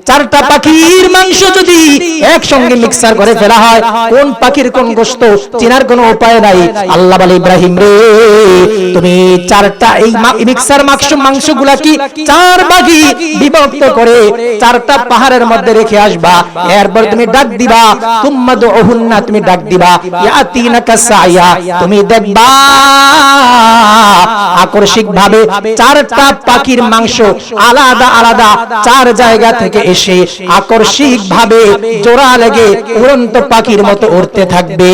4টা পাখির মাংস যদি একসঙ্গে মিক্সার করে ফেলা হয়, কোন পাখির কোন গোশত চেনার কোনো উপায় নাই। আল্লাহ বলে, ইব্রাহিম রে তুমি 4টা এই মিক্সার মাংসগুলা কি 4 ভাগে বিভক্ত করে 4টা পাহাড়ের মধ্যে রেখে আসবা, এরপর তুমি ডাক দিবা, সুম্মা দুউহুন্না তুমি ডাক দিবা, ইয়াতিনাকা সাইয়া তুমি দেখবা আকর্ষিক ভাবে 4টা পাখির মাংস আলাদা আলাদা 4 জায়গা থেকে এসে আকর্ষিক ভাবে জোড়া লেগে উড়ন্ত পাখির মতো উড়তে থাকবে।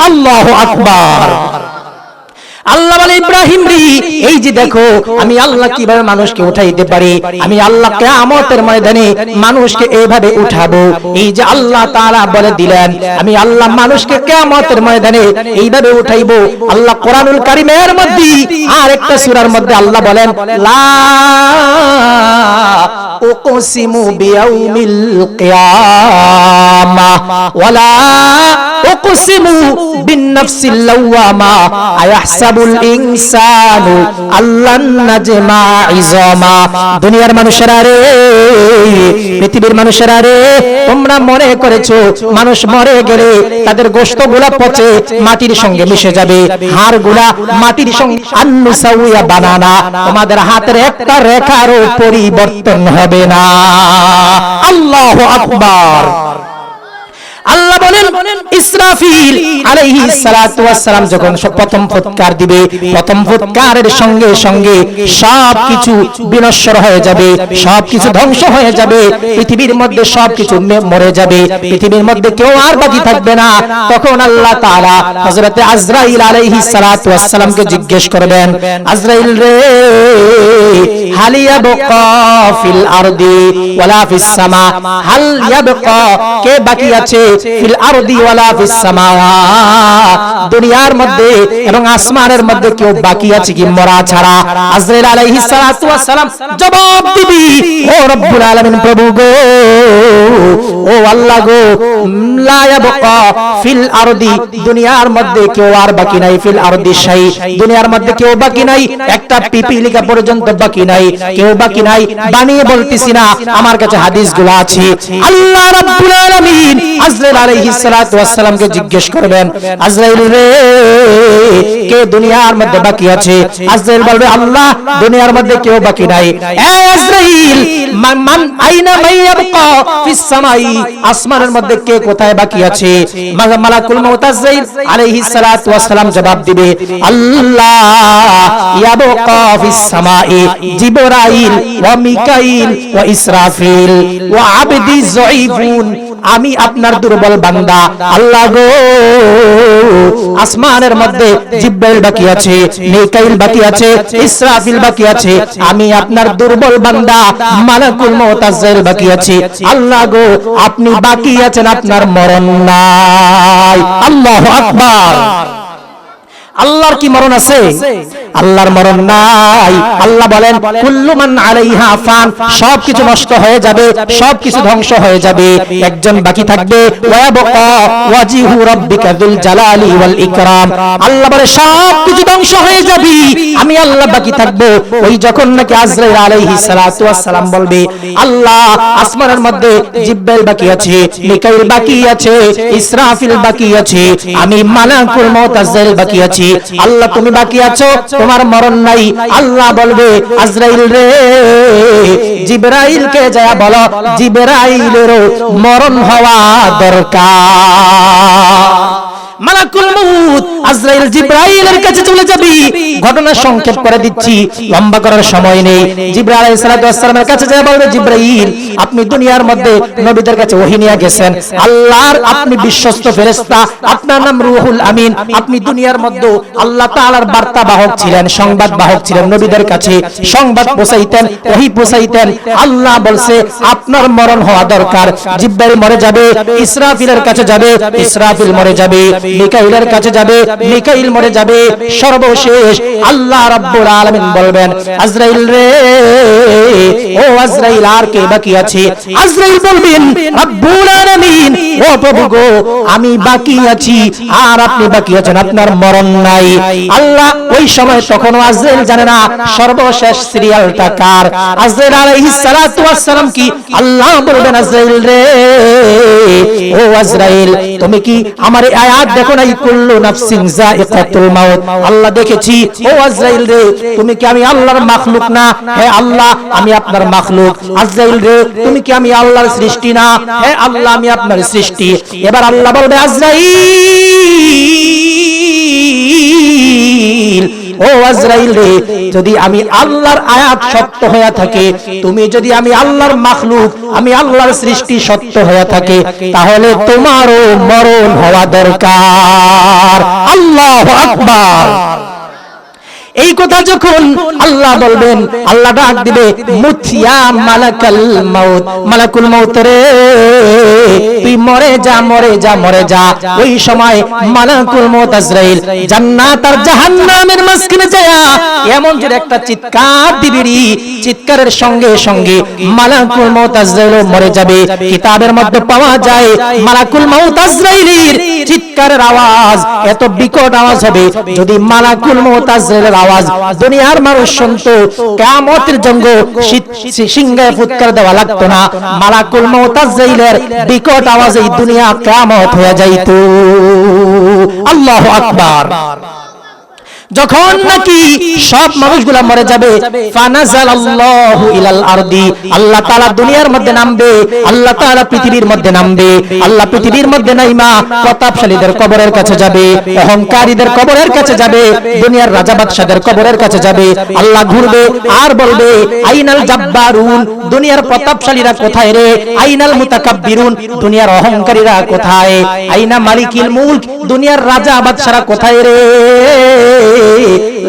আল্লাহু আকবার। আল্লাহ বলে, ইব্রাহিম রে এই যে দেখো আমি আল্লাহ কিভাবে মানুষকে উঠাইতে পারি, আমি আল্লাহ কিয়ামতের ময়দানে মানুষকে এইভাবে উঠাবো। এই যে আল্লাহ তাআলা বলে দিলেন আমি আল্লাহ মানুষকে কিয়ামতের ময়দানে এইভাবে উঠাইবো। আল্লাহ কোরআনুল কারীমের মধ্যে আর একটা সূরার মধ্যে আল্লাহ বলেন, লা উকসিমু বিয়াউমিল কিয়ামাহ ওয়ালা উকসিমু বিন-নাফসিল লাওয়ামা আয়াহসাবুল ইনসানু আল্লান নাজমা ইজামা। দুনিয়ার মানুষেরা রে, পৃথিবীর মানুষেরা রে, তোমরা মনে করেছো মানুষ মরে গেলে তাদের গোশতগুলা পচে মাটির সঙ্গে মিশে যাবে, হাড়গুলা মাটির সঙ্গে আন্নুসাউয়া বানানা, তোমাদের হাতের একটা রেখারও পরিবর্তন হবে না। আল্লাহু আকবার। আল্লাহ বলেন ইসরাফিল আলাইহিস সালাতু ওয়াস সালাম যখন প্রথম ফুৎকার দিবে, প্রথম ফুৎকারের সঙ্গে সঙ্গে সবকিছু বিনশ্বর হয়ে যাবে, সবকিছু ধ্বংস হয়ে যাবে, পৃথিবীর মধ্যে সবকিছু মরে যাবে, পৃথিবীর মধ্যে কেউ আর বাকি থাকবে না। তখন আল্লাহ তাআলা হযরতে আজরাইল আলাইহিস সালাতু ওয়াস সালামকে জিজ্ঞেস করবেন, আজরাইল রে, হাল ইয়াবকা ফিল আরদি ওয়ালা ফিস সামা, হাল ইয়াবকা, কে বাকি আছে, ফিল আরদি ওয়ালা ফিস সামা, দুনিয়ার মধ্যে এবং আসমানের মধ্যে কেউ বাকি আছে কি মরা ছাড়া? আজরাইল আলাইহিস সালাতু ওয়াস সালাম জবাব দিবি, ও রব্বুল আলামিন, প্রভু গো, ও আল্লাহ গো, লা ইয়াবকা ফিল আরদি, দুনিয়ার মধ্যে কেউ আর বাকি নাই, ফিল আরদি শাই, দুনিয়ার মধ্যে কেউ বাকি নাই, একটা পিপিলিকা পর্যন্ত বাকি নাই, কেউ বাকি নাই। বানিয়ে বলতেছি না, আমার কাছে হাদিসগুলো আছে। আল্লাহ রাব্বুল আলামিন আজরাইল আলাইহিস সালাতু ওয়াস সালামকে জিজ্ঞেস করবেন, আজরাইল রে, কে দুনিয়ার মধ্যে বাকি আছে? আজরাইল বলবে, আল্লাহ, দুনিয়ার মধ্যে কেউ বাকি নাই। এ আজরাইল, মান আইনা মাইয়াবকা ফিস সামাই, আসমানের মধ্যে কে কোথায় বাকি আছে? মালাকুল মউত আজরাইল আলাইহিস সালাতু ওয়াস সালাম জবাব দিবে, আল্লাহ ইয়াবকা ফিস সামাই জিবরাইল ওয়া মিকাইল ওয়া ইসরাফিল ওয়া আবদি যায়িফুন, আমি আপনার দুর্বল বান্দা আল্লাহ গো, আসমানের মধ্যে জিবরাইল বাকি আছে, মিকাইল বাকি আছে, ইসরাফিল বাকি আছে, আমি আপনার দুর্বল বান্দা মালাকুল মউত আজরাইল বাকি আছে। আল্লাহ গো, আপনি বাকি আছেন, আপনার মরণ নাই। আল্লাহু আকবার। আল্লাহর কি মরণ আছে? আল্লাহর মরণ নাই। আল্লাহ বলেন, কুল্লু মান আলাইহা ফান, সবকিছু নষ্ট হয়ে যাবে, সবকিছু ধ্বংস হয়ে যাবে, একজন বাকি থাকবে, ওয়াবকা ওয়াজিহু রাব্বিকা যুল জালালি ওয়াল ইকরাম। আল্লাহ বলে সবকিছু ধ্বংস হয়ে যাবে, আমি আল্লাহ বাকি থাকবো। ওই যখন নাকি আজরাইল আলাইহিস সালাতু ওয়াস সালাম বলবে, আল্লাহ, আসমানের মধ্যে জিবরাইল বাকি আছে, মিকাইল বাকি আছে, ইসরাফিল বাকি আছে, আমি মালাকুল মউত আজরাইল বাকি আছি, আল্লাহ তুমি বাকি আছো, তোমার মরণ নাই। আল্লাহ বলবে, আজরাইল রে, জিবরাইলকে যায় বলো, জিবরাইলেরও মরণ হওয়া দরকার। মালাকুল মউত আজরাইল জিবরাইলের কাছে চলে যাবে। ঘটনা সংক্ষেপ করে দিচ্ছি, লম্বা করার সময় নেই। জিবরাইল আলাইহিস সালাতু ওয়াস সালামের কাছে যায় বলবে, জিবরাইল, আপনি দুনিয়ার মধ্যে নবীদের কাছে ওহী নিয়ে গেছেন, আল্লাহর আপনি বিশ্বস্ত ফেরেশতা, আপনার নাম রূহুল আমিন, আপনি দুনিয়ার মধ্যে আল্লাহ তাআলার বার্তা বাহক ছিলেন, সংবাদ বাহক ছিলেন, নবীদের কাছে সংবাদ পৌঁছাইতেন, ওহী পৌঁছাইতেন। আল্লাহ বলছে আপনার মরণ হওয়া দরকার। জিবরাইল মরে যাবে, ইসরাফিলের কাছে যাবে, ইসরাফিল মরে যাবে, মিকাইলের কাছে যাবে, মিকাইল মরে যাবে। সর্বশেষ আল্লাহ রাব্বুল আলামিন বলবেন, আজরাইল রে, ও আজরাইল, আর কে বাকি আছে? আজরাইল বলবেন, রাব্বুল আলামিন, ও প্রভু গো, আমি বাকি আছি, আর আপনি বাকি আছেন, আপনার মরণ নাই। আল্লাহ ওই সময় তখনও আজরাইল জানে না সর্বশেষ সিরিয়ালটা কার। আজরাইল আলাইহিস সালাতু ওয়াস সালাম কি আল্লাহ বলবেন, আজরাইল রে, ও আজরাইল, তুমি কি আমার এই আয়াত দেখো নাই, কুল্লু নাফসিন যায়িকাতুল মাউত? আল্লাহ দেখেছি। ও আজরাইল রে, তুমি কি আমি আল্লাহর মাখলুক না? হে আল্লাহ, আমি আপনার মাখলুক। আজরাইল রে, তুমি কি আমি আল্লাহর সৃষ্টি না? হে আল্লাহ, আমি আপনার সৃষ্টি। এবার আল্লাহ বলবে, আজরাইল, ও আজরাইল রে, যদি আমি আল্লাহর আয়াত সত্য হয়ে থাকে, তুমি যদি আমি আল্লাহর মাখলুক, আমি আল্লাহর সৃষ্টি সত্য হয়ে থাকে, তাহলে তোমারও মরণ হওয়া দরকার। আল্লাহু আকবার। এই কথা যখন আল্লাহ বলবেন, আল্লাহ ডাক দিবে, মুতিয়া মালাকাল মাউত, মালাকুল মউত রে, তুই মরে যা, মরে যা, মরে যা। ওই সময় মালাকুল মউত আজরাইল জান্নাত আর জাহান্নামের মাঝখানে যায় এমন যে একটা চিৎকার দিবি, চিৎকারের সঙ্গে সঙ্গে মালাকুল মউত আজরাইল মরে যাবে। কিতাবের মধ্যে পাওয়া যায় মালাকুল মউত আজরাইলের চিৎকারের আওয়াজ এত বিকট আওয়াজ হবে, যদি মালাকুল মউত আজরাইলের আওয়াজ দুনিয়ার মানুষ শুনতো, কিয়ামতের জঙ্গ সিংহায় ফুৎকার দেওয়া লাগতো না। মালাকুল মউত আজরাইলের বিকট আওয়াজে দুনিয়া কিয়ামত হয়ে যাইতো। আল্লাহু আকবার। যখন নাকি সব মানুষগুলা মরে যাবে, ফানাজালাল্লাহু ইলাল আরদি, আল্লাহ তাআলা দুনিয়ার মধ্যে নামবে, আল্লাহ তাআলা পৃথিবীর মধ্যে নামবে। আল্লাহ পৃথিবীর মধ্যে নাইমা প্রতাপশালীদের কবরের কাছে যাবে, অহংকারীদের কবরের কাছে যাবে, দুনিয়ার রাজা বাদশাদের কবরের কাছে যাবে। আল্লাহ ঘুরবে আর বলবে, আইনাল জাব্বারুন, দুনিয়ার প্রতাপশালীরা কোথায় রে? আইনাল মুতাকাব্বিরুন, দুনিয়ার অহংকারীরা কোথায়? আইনা মালিকিল মুলক, দুনিয়ার রাজা বাদশারা কোথায় রে?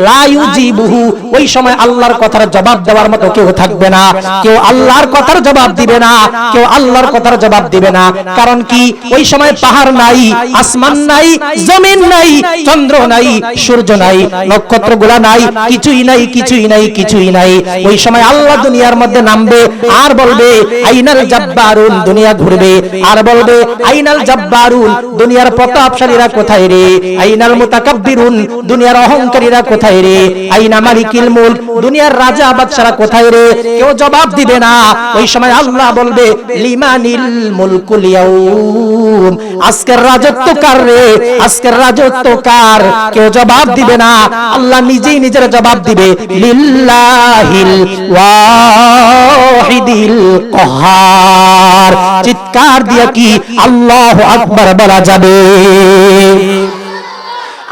লা ইউজিবুহু, ওই সময় আল্লাহর কথার জবাব দেওয়ার মতো কেউ থাকবে না। কেউ আল্লাহর কথার জবাব দিবে না, কেউ আল্লাহর কথার জবাব দিবে না। কারণ কি? ওই সময় পাহাড় নাই, আসমান নাই, জমিন নাই, চন্দ্র নাই, সূর্য নাই, নক্ষত্রগুলা নাই, কিছুই নাই, কিছুই নাই, কিছুই নাই। ওই সময় আল্লাহ দুনিয়ার মধ্যে নামবে আর বলবে, আইনাল জাব্বারুন, দুনিয়া ঘুরবে আর বলবে, আইনাল জাব্বারুন, দুনিয়ার প্রতাপশালীরা কোথায় রে? আইনাল মুতাকাব্বিরুন, দুনিয়ার অহংকারীরা কোথায় রে? আইনা মালিকিল মুলক, দুনিয়ার রাজা বাদশারা কোথায় রে? কেউ জবাব দিবে না। ওই সময় আল্লাহ বলবে, লিমানিল মুলকুল ইয়াউম, আজকের রাজত্ব কার রে? আজকের রাজত্ব কার? কেউ জবাব দিবে না। আল্লাহ নিজেই নিজের জবাব দিবে, লিল্লাহিল ওয়াহিদিল কাহার। চিৎকার দিয়ে কি আল্লাহু আকবার বলা যাবে?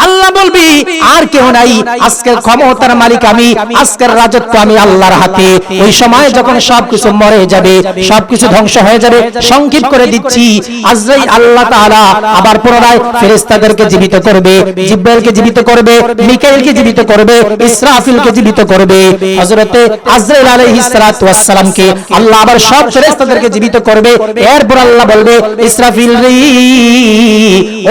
আল্লাহ বলবি, আর কেউ নাই, আজকের ক্ষমতার মালিক আমি, আজকের রাজত্ব আমি আল্লাহর হাতে। ওই সময় যখন সবকিছু মরে যাবে, সবকিছু ধ্বংস হয়ে যাবে, সংক্ষেপ করে দিচ্ছি, আজরাইল আল্লাহ তাআলা আবার পুনরায় ফেরেশতাদেরকে জীবিত করবে, জিবরাইলকে জীবিত করবে, মিকাইলকে জীবিত করবে, ইসরাফিলকে জীবিত করবে। হযরতে আজরাইল আলাইহিস সালাতু ওয়াস সালামকে আল্লাহ আবার সব ফেরেশতাদেরকে জীবিত করবে। এরপর আল্লাহ বলবে, ইসরাফিল রে,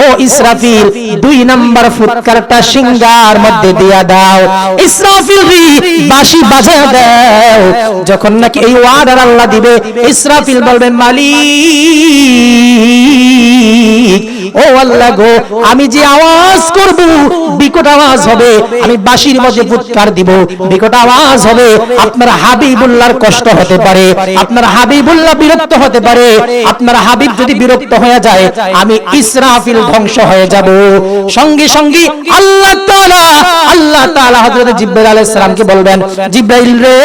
ও ইসরাফিল, 2 নাম্বার ফুৎকারটা সিংহার মধ্যে দিয়া দাও। ইসরাফিল রে, বাঁশি বাজায় দাও। যখন নাকি এই ওয়ার্ডার আল্লাহ দিবে, ইসরাফিল বলবে, মালিক, ও আল্লাহ গো, আমি যে আওয়াজ করব, বিকট আওয়াজ হবে, আমি বাঁশির মধ্যে ফুৎকার দিব, বিকট আওয়াজ হবে। আপনার হাবিবুল্লাহর কষ্ট হতে পারে, আপনার হাবিবুল্লাহ বিরক্ত হতে পারে। আপনার হাবিব যদি বিরক্ত হয়ে যায়, আমি ইসরাফিল ধ্বংস হয়ে যাব। সঙ্গে সঙ্গে আল্লাহ তাআলা হযরত জিবরাইল আলাইহিস সালামকে বলবেন, জিবরাইল রে,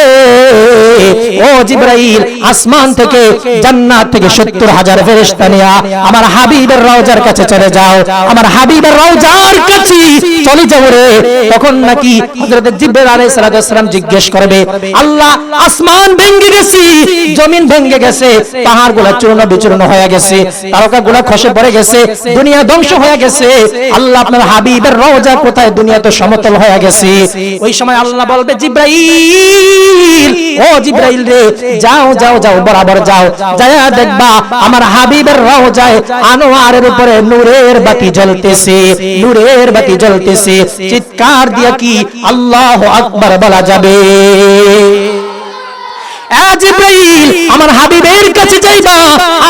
ও জিবরাইল, আসমান থেকে, জান্নাত থেকে 70,000 ফেরেশতা নিয়ে আমার হাবিবের রওজার কাছে চলে যাও, আমার হাবিবের রওজার কাছে চলে যাও রে। তখন নাকি হযরত জিবরাইল আলাইহিস সালাম জিজ্ঞেস করবে, আল্লাহ, আসমান ভেঙে গেছে, জমিন ভেঙে গেছে, পাহাড়গুলো চূর্ণ বিচূর্ণ হয়ে গেছে, তারকাগুলো খসে পড়ে গেছে, দুনিয়া ধ্বংস হয়ে গেছে, আল্লাহ আপনার হাবিবের রওজা কোথায়? দুনিয়া তো সমতল হয়ে গেছে। ওই সময় আল্লাহ বলবে, জিবরাইল, ও জিবরাইল রে, যাও যাও যাও, বরাবর যাও, যায়া দেখবা আমার হাবিবের রওজায় আনোয়ারের উপরে নূরের বাতি জ্বলতেছে, নূরের বাতি জ্বলতেছে। চিৎকার দিয়া কি আল্লাহু আকবার বলা যাবে? জিবরাইল, আমার হাবিবের কাছে যাইবা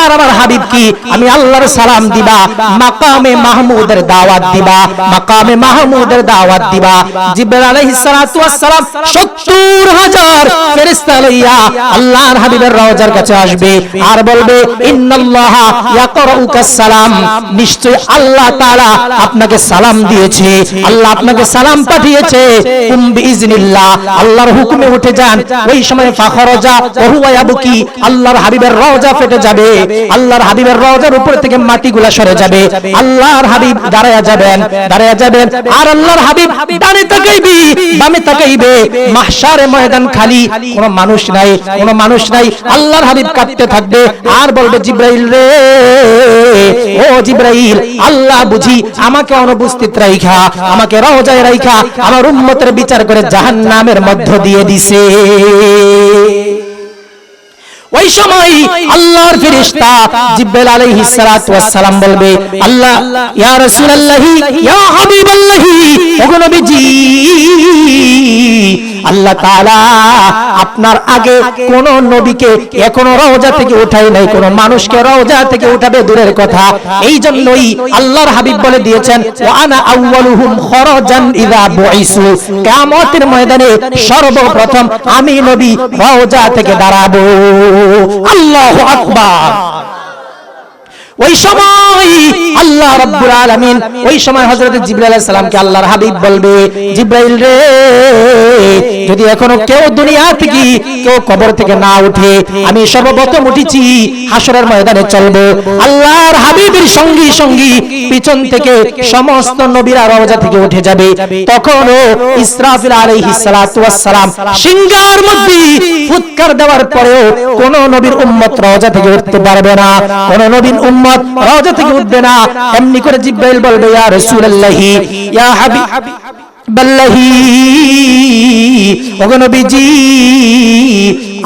আর আমার হাবিব কি আমি আল্লাহর সালাম দিবা, মাকামে মাহমুদের দাওয়াত দিবা, মাকামে মাহমুদের দাওয়াত দিবা। জিবরাইল আলাইহিস সালাতু ওয়াস সালাম 70,000 ফেরেশতা লইয়া আল্লাহর হাবিবের রওজার কাছে আসবে আর বলবে, ইন্নাল্লাহা ইয়াকরাউকাস সালাম, নিশ্চয় আল্লাহ তাআলা আপনাকে সালাম দিয়েছে, আল্লাহ আপনাকে সালাম পাঠিয়েছে। কুম বিইজনিল্লাহ, আল্লাহর হুকুমে উঠে যান। ওই সময় ফাখরাজা ওহুয়া ইয়াবকি, আল্লাহর হাবিবের রওজা ফেটে যাবে, আল্লাহর হাবিবের রওজার উপর থেকে মাটিগুলা সরে যাবে, আল্লাহর হাবিব দাঁড়ায়া যাবেন, দাঁড়ায়া যাবেন, আর আল্লাহর হাবিব ডানে তাকাইবে, বামে তাকাইবে, মাহশারে ময়দান খালি, কোনো মানুষ নাই, কোনো মানুষ নাই। আল্লাহর হাবিব কাঁদতে থাকবে আর বলবে, জিবরাইল রে, ও জিবরাইল, আল্লাহ বুঝি আমাকে অনুপস্থিত রাইখা, আমাকে রওজায় রাইখা আমার উম্মতের বিচার করে জাহান্নামের মধ্য দিয়ে দিছে। ওই সময় আল্লাহর ফেরেশতা জিবরাইল আলাইহিস সালাতু ওয়াস সালাম বলবে, আল্লাহ, ইয়া রাসূলুল্লাহি, ইয়া হাবিবাল্লাহি, ওগো নবীজি, আল্লাহ তাআলা আপনার আগে কোন নবীকে এখনো রওজা থেকে উঠাই নাই, কোন মানুষকে রওজা থেকে উঠাবে দূরের কথা। এই জন্যই আল্লাহর হাবিব বলে দিয়েছেন, ওয়া আনা আউয়ালুহুম খরাজান ইযা বুইসু, কিয়ামতের ময়দানে সর্বপ্রথম আমি নবী রওজা থেকে দাঁড়াবো। আল্লাহু আকবার। ওই সময় আল্লাহ রাব্বুল আলামিন ওই সময় হযরত জিবরাইল আলাইহিস সালামকে আল্লাহর হাবিব বলবে, জিবরাইল রে, যদি এখনো কেউ দুনিয়া থেকে কেউ কবর থেকে না উঠে, আমি সর্বপ্রথম উঠেছি, হাসরের ময়দানে চলবো। আল্লাহর হাবিবের সঙ্গী সঙ্গী পিছন থেকে সমস্ত নবীরা রওজা থেকে উঠে যাবে। তখনও ইসরাফিল আলাইহিস সালাতু ওয়াস সালাম সিংহার মধ্যে ফুৎকার দেওয়ার পরেও কোন নবীর উম্মত রওজা থেকে উঠতে পারবে না, কোন নবীর উম্মত রওজা থেকে উঠবে না। এমনি করে জিবরাইল বলবে, ইয়া রাসূলুল্লাহি, ইয়া হাবিবাল্লাহি, ওগো নবীজি,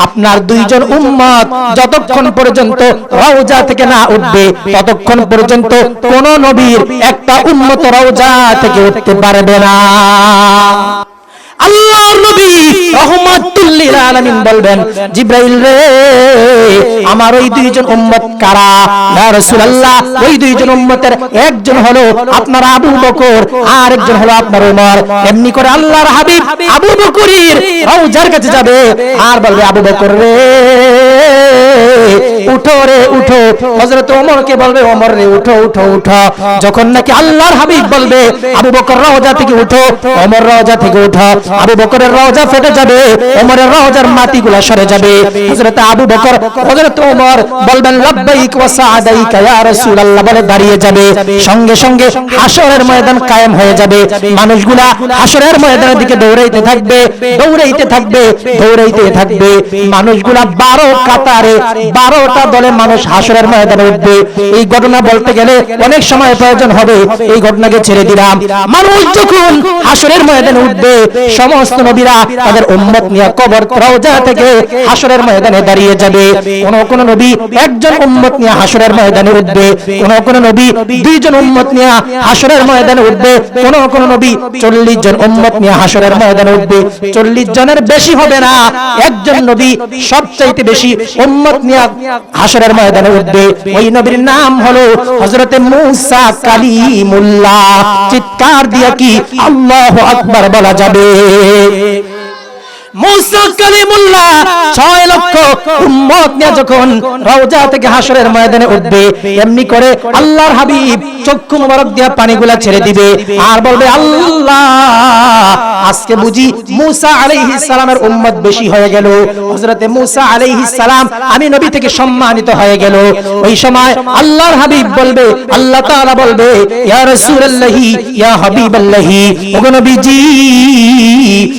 আপনার দুইজন উম্মত যতক্ষণ পর্যন্ত রওজা থেকে না উঠবে ততক্ষণ পর্যন্ত কোন নবীর একটা উম্মত রওজা থেকে উঠতে পারবে না। আল্লাহর নবী রাহমাতুল লিল আলামিন বলবেন, জিবরাইল রে, আমার ওই দুইজন উম্মত কারা? ইয়া রাসূলুল্লাহ, ওই দুইজন উম্মতের একজন হলো আপনার আবু বকর, আর একজন হলো আপনার ওমর। এমনি করে আল্লাহর হাবিব আবু বকরের রওজার কাছে যাবে আর বলবে, আবু বকর রে, উঠো রে উঠো। হযরত ওমরকে বলবে, ওমর রে, উঠো উঠো উঠো। যখন নাকি আল্লাহর হাবিব বলবে, আবু বকর রওজা থেকে উঠো, ওমর রওজা থেকে উঠো, আবু বকরের রওজা ফেটে যাবে, ওমরের রওজার মাটিগুলো সরে যাবে। হযরত আবু বকর, হযরত ওমর বলবেন, লাব্বাইক ওয়া সাআদাইক ইয়া রাসূলুল্লাহ বলে দাঁড়িয়ে যাবে। সঙ্গে সঙ্গে হাসরের ময়দান কায়েম হয়ে যাবে। মানুষগুলা হাসরের ময়দানের দিকে দৌড়াইতে থাকবে, দৌড়াইতে থাকবে, দৌড়াইতে থাকবে। মানুষগুলা 12 কাতারে 12টা দলে মানুষ হাসরের ময়দানে উঠবে। এই ঘটনা বলতে গেলে অনেক সময় প্রয়োজন হবে, এই ঘটনাকে ছেড়ে দিলাম। মানুষ যখন হাসরের ময়দানে উঠবে, সমস্ত নবীরা তাদের উম্মত নিয়ে কবর রওজা থেকে হাসরের ময়দানে দাঁড়িয়ে যাবে। কোন নবী একজন উম্মত নিয়ে হাসরের ময়দানে উঠবে, কোন নবী দুইজন উম্মত নিয়ে হাসরের ময়দানে উঠবে, কোন নবী 40 জন উম্মত নিয়ে হাসরের ময়দানে উঠবে। 40 জনের বেশি হবে না, একজন নবী সবচাইতে বেশি উম্মত নিয়ে হাসরের ময়দানে উঠবে। ওই নবীর নাম হলো হযরতে মূসা কালিমুল্লাহ। চিৎকার দিয়ে কি আল্লাহু আকবার বলা যাবে? মূসা কালিমুল্লাহ 6 লক্ষ উম্মত নিয়ে যখন রওজা থেকে হাসরের ময়দানে উঠবে, এমনি করে আল্লাহর হাবিব চক্ষু মোবারক দিয়ে পানিগুলা ছেড়ে দিবে আর বলবে, আল্লাহ, আজকে বুঝি মূসা আলাইহিস সালামের উম্মত বেশি হয়ে গেল। হযরতে মূসা আলাইহিস সালাম আমি নবী থেকে সম্মানিত হয়ে গেল। ওই সময় আল্লাহর হাবিব বলবে, আল্লাহ তাআলা বলবে, ইয়া রাসূলুল্লাহি, ইয়া হাবিবাল্লাহি, ওগো নবীজি,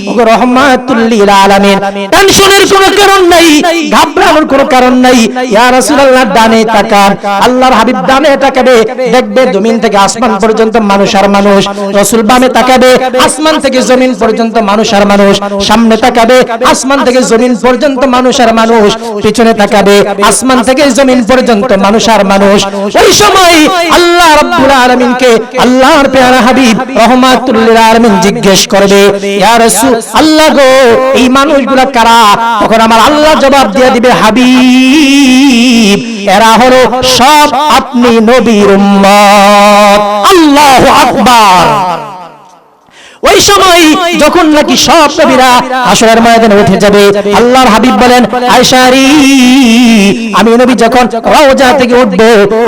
ওগো রাহমাতুল লিল আলামিন, টেনশনের কোনো কারণ নাই, ঘাবড়ানোর কোনো কারণ নাই। ইয়া রাসূলুল্লাহ, ডানে তাকান। আল্লাহর হাবিব ডানে তাকাবে, দেখবে জমিন থেকে আসমান পর্যন্ত মানুষ আর মানুষ। রাসূল বামে তাকাবে, আসমান থেকে জমিন পর্যন্ত মানুষ আর মানুষ। সামনে তাকাবে, আসমান থেকে জমিন পর্যন্ত মানুষ আর মানুষ। পিছনে তাকাবে, আসমান থেকে জমিন পর্যন্ত মানুষ আর মানুষ। ওই সময় আল্লাহ রাব্বুল আলামিনকে আল্লাহর পেয়ারা হাবিব রাহমাতুল লিল আলামিন জিজ্ঞেস করবে, ইয়া রাসূল আল্লাহ গো, এই মানুষগুলা কারা? তখন আমার আল্লাহ জবাব দিয়ে দিবে, হাবিব, এরা হলো সব আপনি নবীর উম্মত। আল্লাহু আকবার। ওই সময় যখন নাকি সব নবীরা হাসরের ময়দানে উঠে যাবে, আল্লাহর হাবিব বলেন, আয়েশা রে, আমি নবী যখন রওজা থেকে উঠব,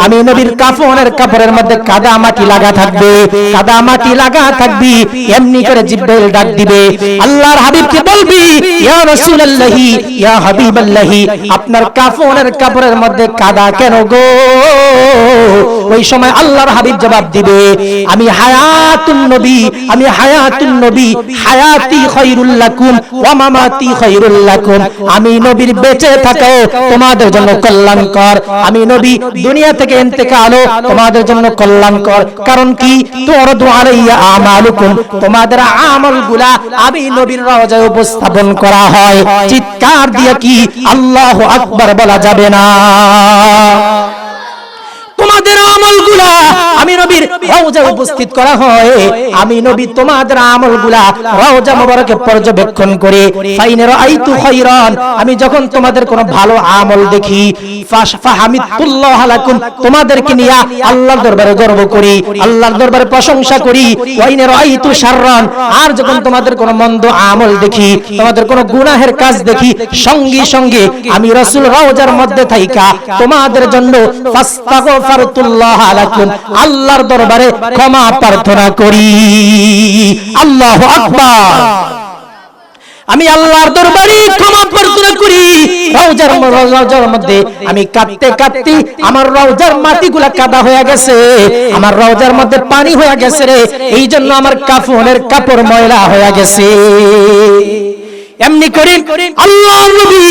আমি নবীর কাপড়ের মধ্যে কাদা মাটি লাগা থাকবে, কাদা মাটি লাগা থাকবে। এমনি করে জিবরাইল ডাক দিবে, আল্লাহর হাবিবকে বলবি, ইয়া রাসূলুল্লাহি, ইয়া হাবিবাল্লাহি, আপনার কাপড়ের মধ্যে কাদা কেন গো? ওই সময় আল্লাহর হাবিব জবাব দিবে, আমি হায়াতুন নবী, আমি হায়াতুন নবী, হায়াতি খায়রুল লাকুম ওয়া মামাতি খায়রুল লাকুম। আমি নবীর বেঁচে থাকাও তোমাদের জন্য কল্যাণকর, আমি নবী দুনিয়া থেকে ইন্তেকালও তোমাদের জন্য কল্যাণকর। কারণ কি? তুরদু আলাইয়া আমালুকুম, তোমাদের আমলগুলা আমি নবীর রওজায় উপস্থাপন করা হয়। চিৎকার দিয়ে কি আল্লাহু আকবার বলা যাবে না? তোমাদের আমলগুলা আমি নবীর রওজায় উপস্থিত করা হয়। আমি নবী তোমাদের আমলগুলা রওজা মোবারকে পর্যবেক্ষণ করে ফাইন রাআইতু খায়রান, আমি যখন তোমাদের কোনো ভালো আমল দেখি ফাহামিদুল্লাহ লাকুম, তোমাদেরকে নিয়ে আল্লাহর দরবারে গর্ব করি, আল্লাহর দরবারে প্রশংসা করি। ওয়াইন রাআইতু শাররান, আর যখন তোমাদের কোনো মন্দ আমল দেখি, তোমাদের কোনো গুনাহের কাজ দেখি, সঙ্গে সঙ্গে আমি রাসূল রওজার মধ্যে থাইকা তোমাদের জন্য ফাস্তাগফিরুল্লাহ লাকুম, আল্লাহর দরবারে ক্ষমা প্রার্থনা করি। আল্লাহু আকবার। আমি আল্লাহর দরবারে ক্ষমা প্রার্থনা করি। রওজার মধ্যে আমি কাঁদতে কাঁদতে আমার রওজার মাটিগুলা কাদা হয়ে গেছে, আমার রওজার মধ্যে পানি হয়ে গেছে রে, এই জন্য আমার কাফনের কাপড় ময়লা হয়ে গেছে। এমনি করে আল্লাহর নবী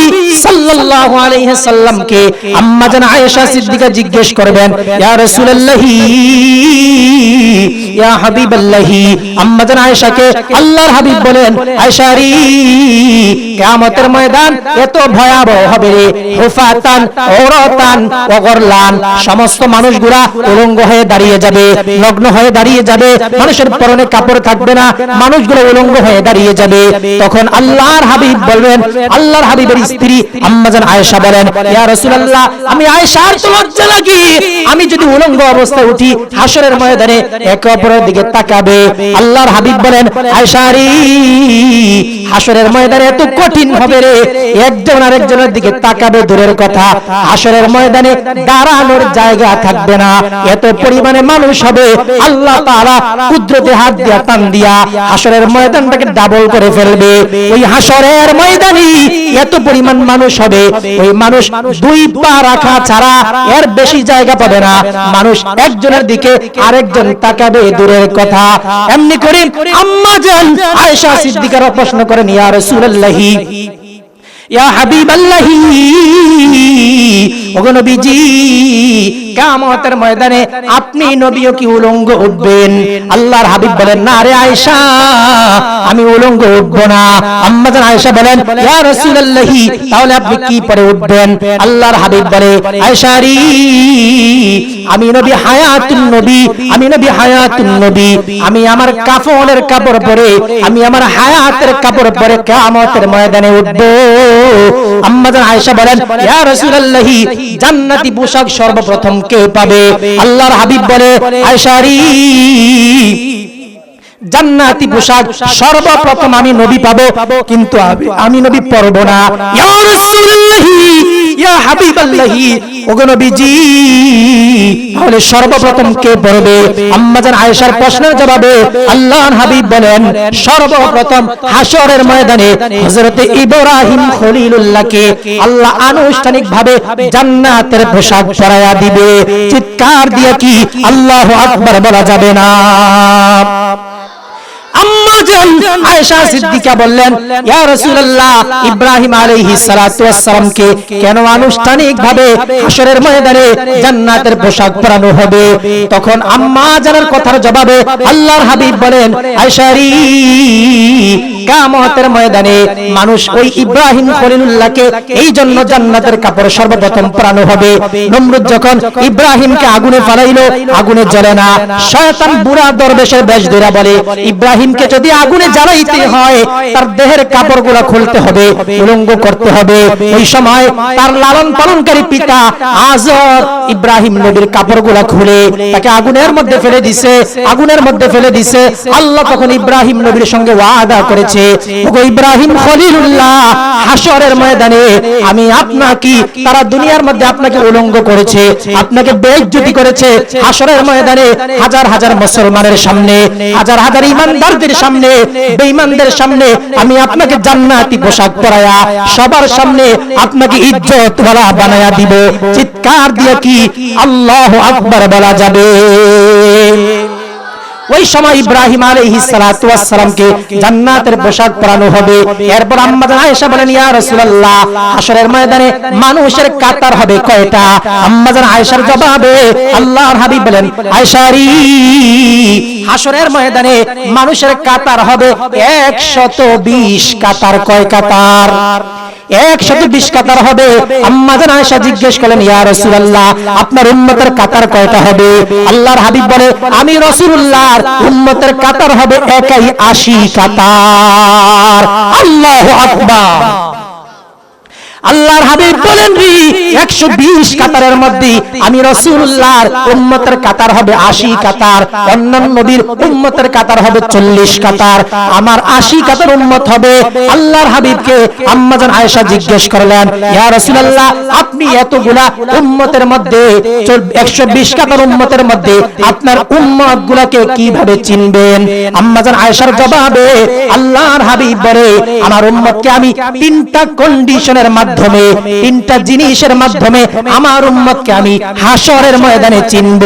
সাল্লাল্লাহু আলাইহি সাল্লামকে আম্মা জান আয়েশা সিদ্দিকা জিজ্ঞেস করবেন, ইয়া রাসূলুল্লাহি ইয়া হাবিবাল্লাহি, আম্মা জান আয়েশাকে আল্লাহর হাবিব বলেন, আয়েশা রে কিয়ামতের ময়দান এত ভয়াবহ হবে রে, হুফাতান ওরাতান ওগরলান, সমস্ত মানুষগুলা উলঙ্গ হয়ে দাঁড়িয়ে যাবে, নগ্ন হয়ে দাঁড়িয়ে যাবে, মানুষের পরনে কাপড় থাকবে না, মানুষগুলো উলঙ্গ হয়ে দাঁড়িয়ে যাবে। তখন আল্লাহর হাবিব বলবেন, আল্লাহর হাবিবের স্ত্রী আম্মা জান আয়েশা বলেন, ইয়া রাসূলুল্লাহ আমি আয়েশার তো লজ্জা লাগে, আমি যদি উলঙ্গ অবস্থায় উঠি হাশরের ময়দানে একে অপরের দিকে তাকাবে। আল্লাহর হাবিব বলেন, আয়েশা রে হাশরের ময়দানে এত কঠিন হবে রে, একজন আরেকজনের দিকে তাকাবে দূরের কথা, হাশরের ময়দানে দাঁড়ানোর জায়গা থাকবে না, এত পরিমাণে মানুষ হবে, আল্লাহ তাআলা কুদরতে হাত দিয়া টান দিয়া হাশরের ময়দানটাকে ডাবল করে ফেলবে। ওই হাশরের ময়দানে এত পরিমাণ মানুষ হবে, ওই মানুষ দুই পা রাখা ছাড়া এর বেশি জায়গা পাবে না, মানুষ একজনের দিকে আরেকজন তাকাবে দূরের কথা। এমনি করে আম্মা জান আয়েশা সিদ্দিকার প্রশ্ন করেন, ইয়া রাসূলুল্লাহি ইয়া হাবিবাল্লাহি, ওগো নবীজি কিয়ামতের ময়দানে আপনি নবীও কি উলঙ্গ উঠবেন? আল্লাহর হাবিব বলেন, না রে আয়েশা আমি উলঙ্গ উঠবো না। আম্মা জান আয়েশা বলেন, ইয়া রাসূলুল্লাহি তাহলে আপনি কি পরে উঠবেন? আল্লাহর হাবিব বলে, আয়েশা রে আমি নবী হায়াতুন নবী, আমি নবী হায়াতুন নবী, আমি আমার কাফনের কাপড় পরে, আমি আমার হায়াতের কাপড় পরে কিয়ামতের ময়দানে উঠবো। আম্মা জান আয়েশা বলেন, ইয়া রাসূলুল্লাহি জান্নাতি পোশাক সর্বপ্রথম কে পাবে? আল্লাহর হাবিব বলে, আয়েশা রে জান্নাতি পোশাক সর্বপ্রথম আমি নবী পাবো, কিন্তু আমি নবী পরব না। ইয়া রাসূলুল্লাহি ইয়া হাবিবাল্লাহি, ওগো নবীজি তাহলে সর্বপ্রথম কে পড়বে? আম্মা জান আয়েশার প্রশ্নের জবাবে আল্লাহর হাবিব বলেন, সর্বপ্রথম হাশরের ময়দানে হযরতে ইব্রাহিম খলিলুল্লাহকে আল্লাহ আনুষ্ঠানিকভাবে জান্নাতের পোশাক পরায়া দিবে। চিৎকার দিয়ে কি আল্লাহু আকবার বলা যাবে না? আম্মা জান আয়েশা সিদ্দিকা বললেন, ইয়া রাসূলুল্লাহ ইব্রাহিম আলাইহিস সালাতু ওয়াস সালামকে কেন আনুষ্ঠানিকভাবে হাশরের ময়দানে জান্নাতের পোশাক পরানো হবে? তখন আম্মা জানের কথার জবাবে আল্লাহর হাবিব বলেন, আয়েশা রে কিয়ামতের ময়দানে মানুষ ওই ইব্রাহিম খলিলুল্লাহকে এই জন্য জান্নাতের কাপড় সর্বপ্রথম পরানো হবে। নমরুদ যখন ইব্রাহিমকে আগুনে ফালাইলো, আগুনে জ্বলে না, শয়তান বুড়া দরবেশের বেশ ধরে বলে, ইব্রাহিমকে যদি আগুনে জ্বালাইতে হয় তার দেহের কাপড়গুলো খুলতে হবে, উলঙ্গ করতে হবে। এই সময় তার লালন পালনকারী পিতা আজর ইব্রাহিম নবীর কাপড়গুলো খুলে তাকে আগুনের মধ্যে ফেলে দিছে, আগুনের মধ্যে ফেলে দিছে। আল্লাহ তখন ইব্রাহিম নবীর সঙ্গে ওয়াদা করেছে, ওগো ইব্রাহিম খলিলুল্লাহ হাশরের ময়দানে আমি আপনাকে, তারা দুনিয়ার মধ্যে আপনাকে উলঙ্গ করেছে, আপনাকে বেইজ্জতি করেছে, হাশরের ময়দানে হাজার হাজার মুসলমানের সামনে, হাজার হাজার ঈমানদারদের সামনে, বেঈমানদের সামনে আমি আপনাকে জান্নাতি পোশাক পরায়া সবার সামনে আপনাকে ইজ্জত ওয়ালা বানায়া দিব। চিৎকার দিয়ে কি আল্লাহু আকবার বলা যাবে? ওই সময় ইব্রাহিম আলাইহিস সালাতু ওয়াস সালামকে জান্নাতের পোশাক পরানো হবে। এরপর আম্মা জান আয়েশা বলেন, ইয়া রাসূলুল্লাহ, হাশরের ময়দানে মানুষের কাতার হবে কয়টা? আম্মা জান আয়েশার জবাবে আল্লাহর হাবিব বলেন, আয়েশা রে, হাশরের ময়দানে মানুষের কাতার হবে 120 কাতার। কয় কাতার? 120 কাতার হবে। আম্মা জান আয়েশা জিজ্ঞেস করলেন, ইয়া রাসূলুল্লাহ, আপনার উম্মতের কাতার কয়টা হবে? আল্লাহর হাবিব বলে, আমি রাসূলুল্লাহর উম্মতের কাতার হবে একাই 80 কাতার। আল্লাহু আকবার। আল্লাহর হাবিব বলেন, 120 কাতারের মধ্যে আমি রাসূলুল্লাহর উম্মতের কাতার হবে 80 কাতার, অন্যান্য নবীর উম্মতের কাতার হবে 40 কাতার, আমার 80 কাতার উম্মত হবে। আল্লাহর হাবিবকে আম্মা জান আয়েশা জিজ্ঞেস করলেন, ইয়া রাসূলুল্লাহ, আপনি এতগুলা উম্মতের মধ্যে 120 কাতার উম্মতের মধ্যে আপনার উম্মতগুলোকে কিভাবে চিনবেন? আম্মা জান আয়েশার জবাবে আল্লাহর হাবিব বলে, আমার উম্মতকে আমি 3টা কন্ডিশনের মাধ্যমে, 3টা জিনিসের মাধ্যমে আমার উম্মতকে আমি হাশরের ময়দানে চিনব।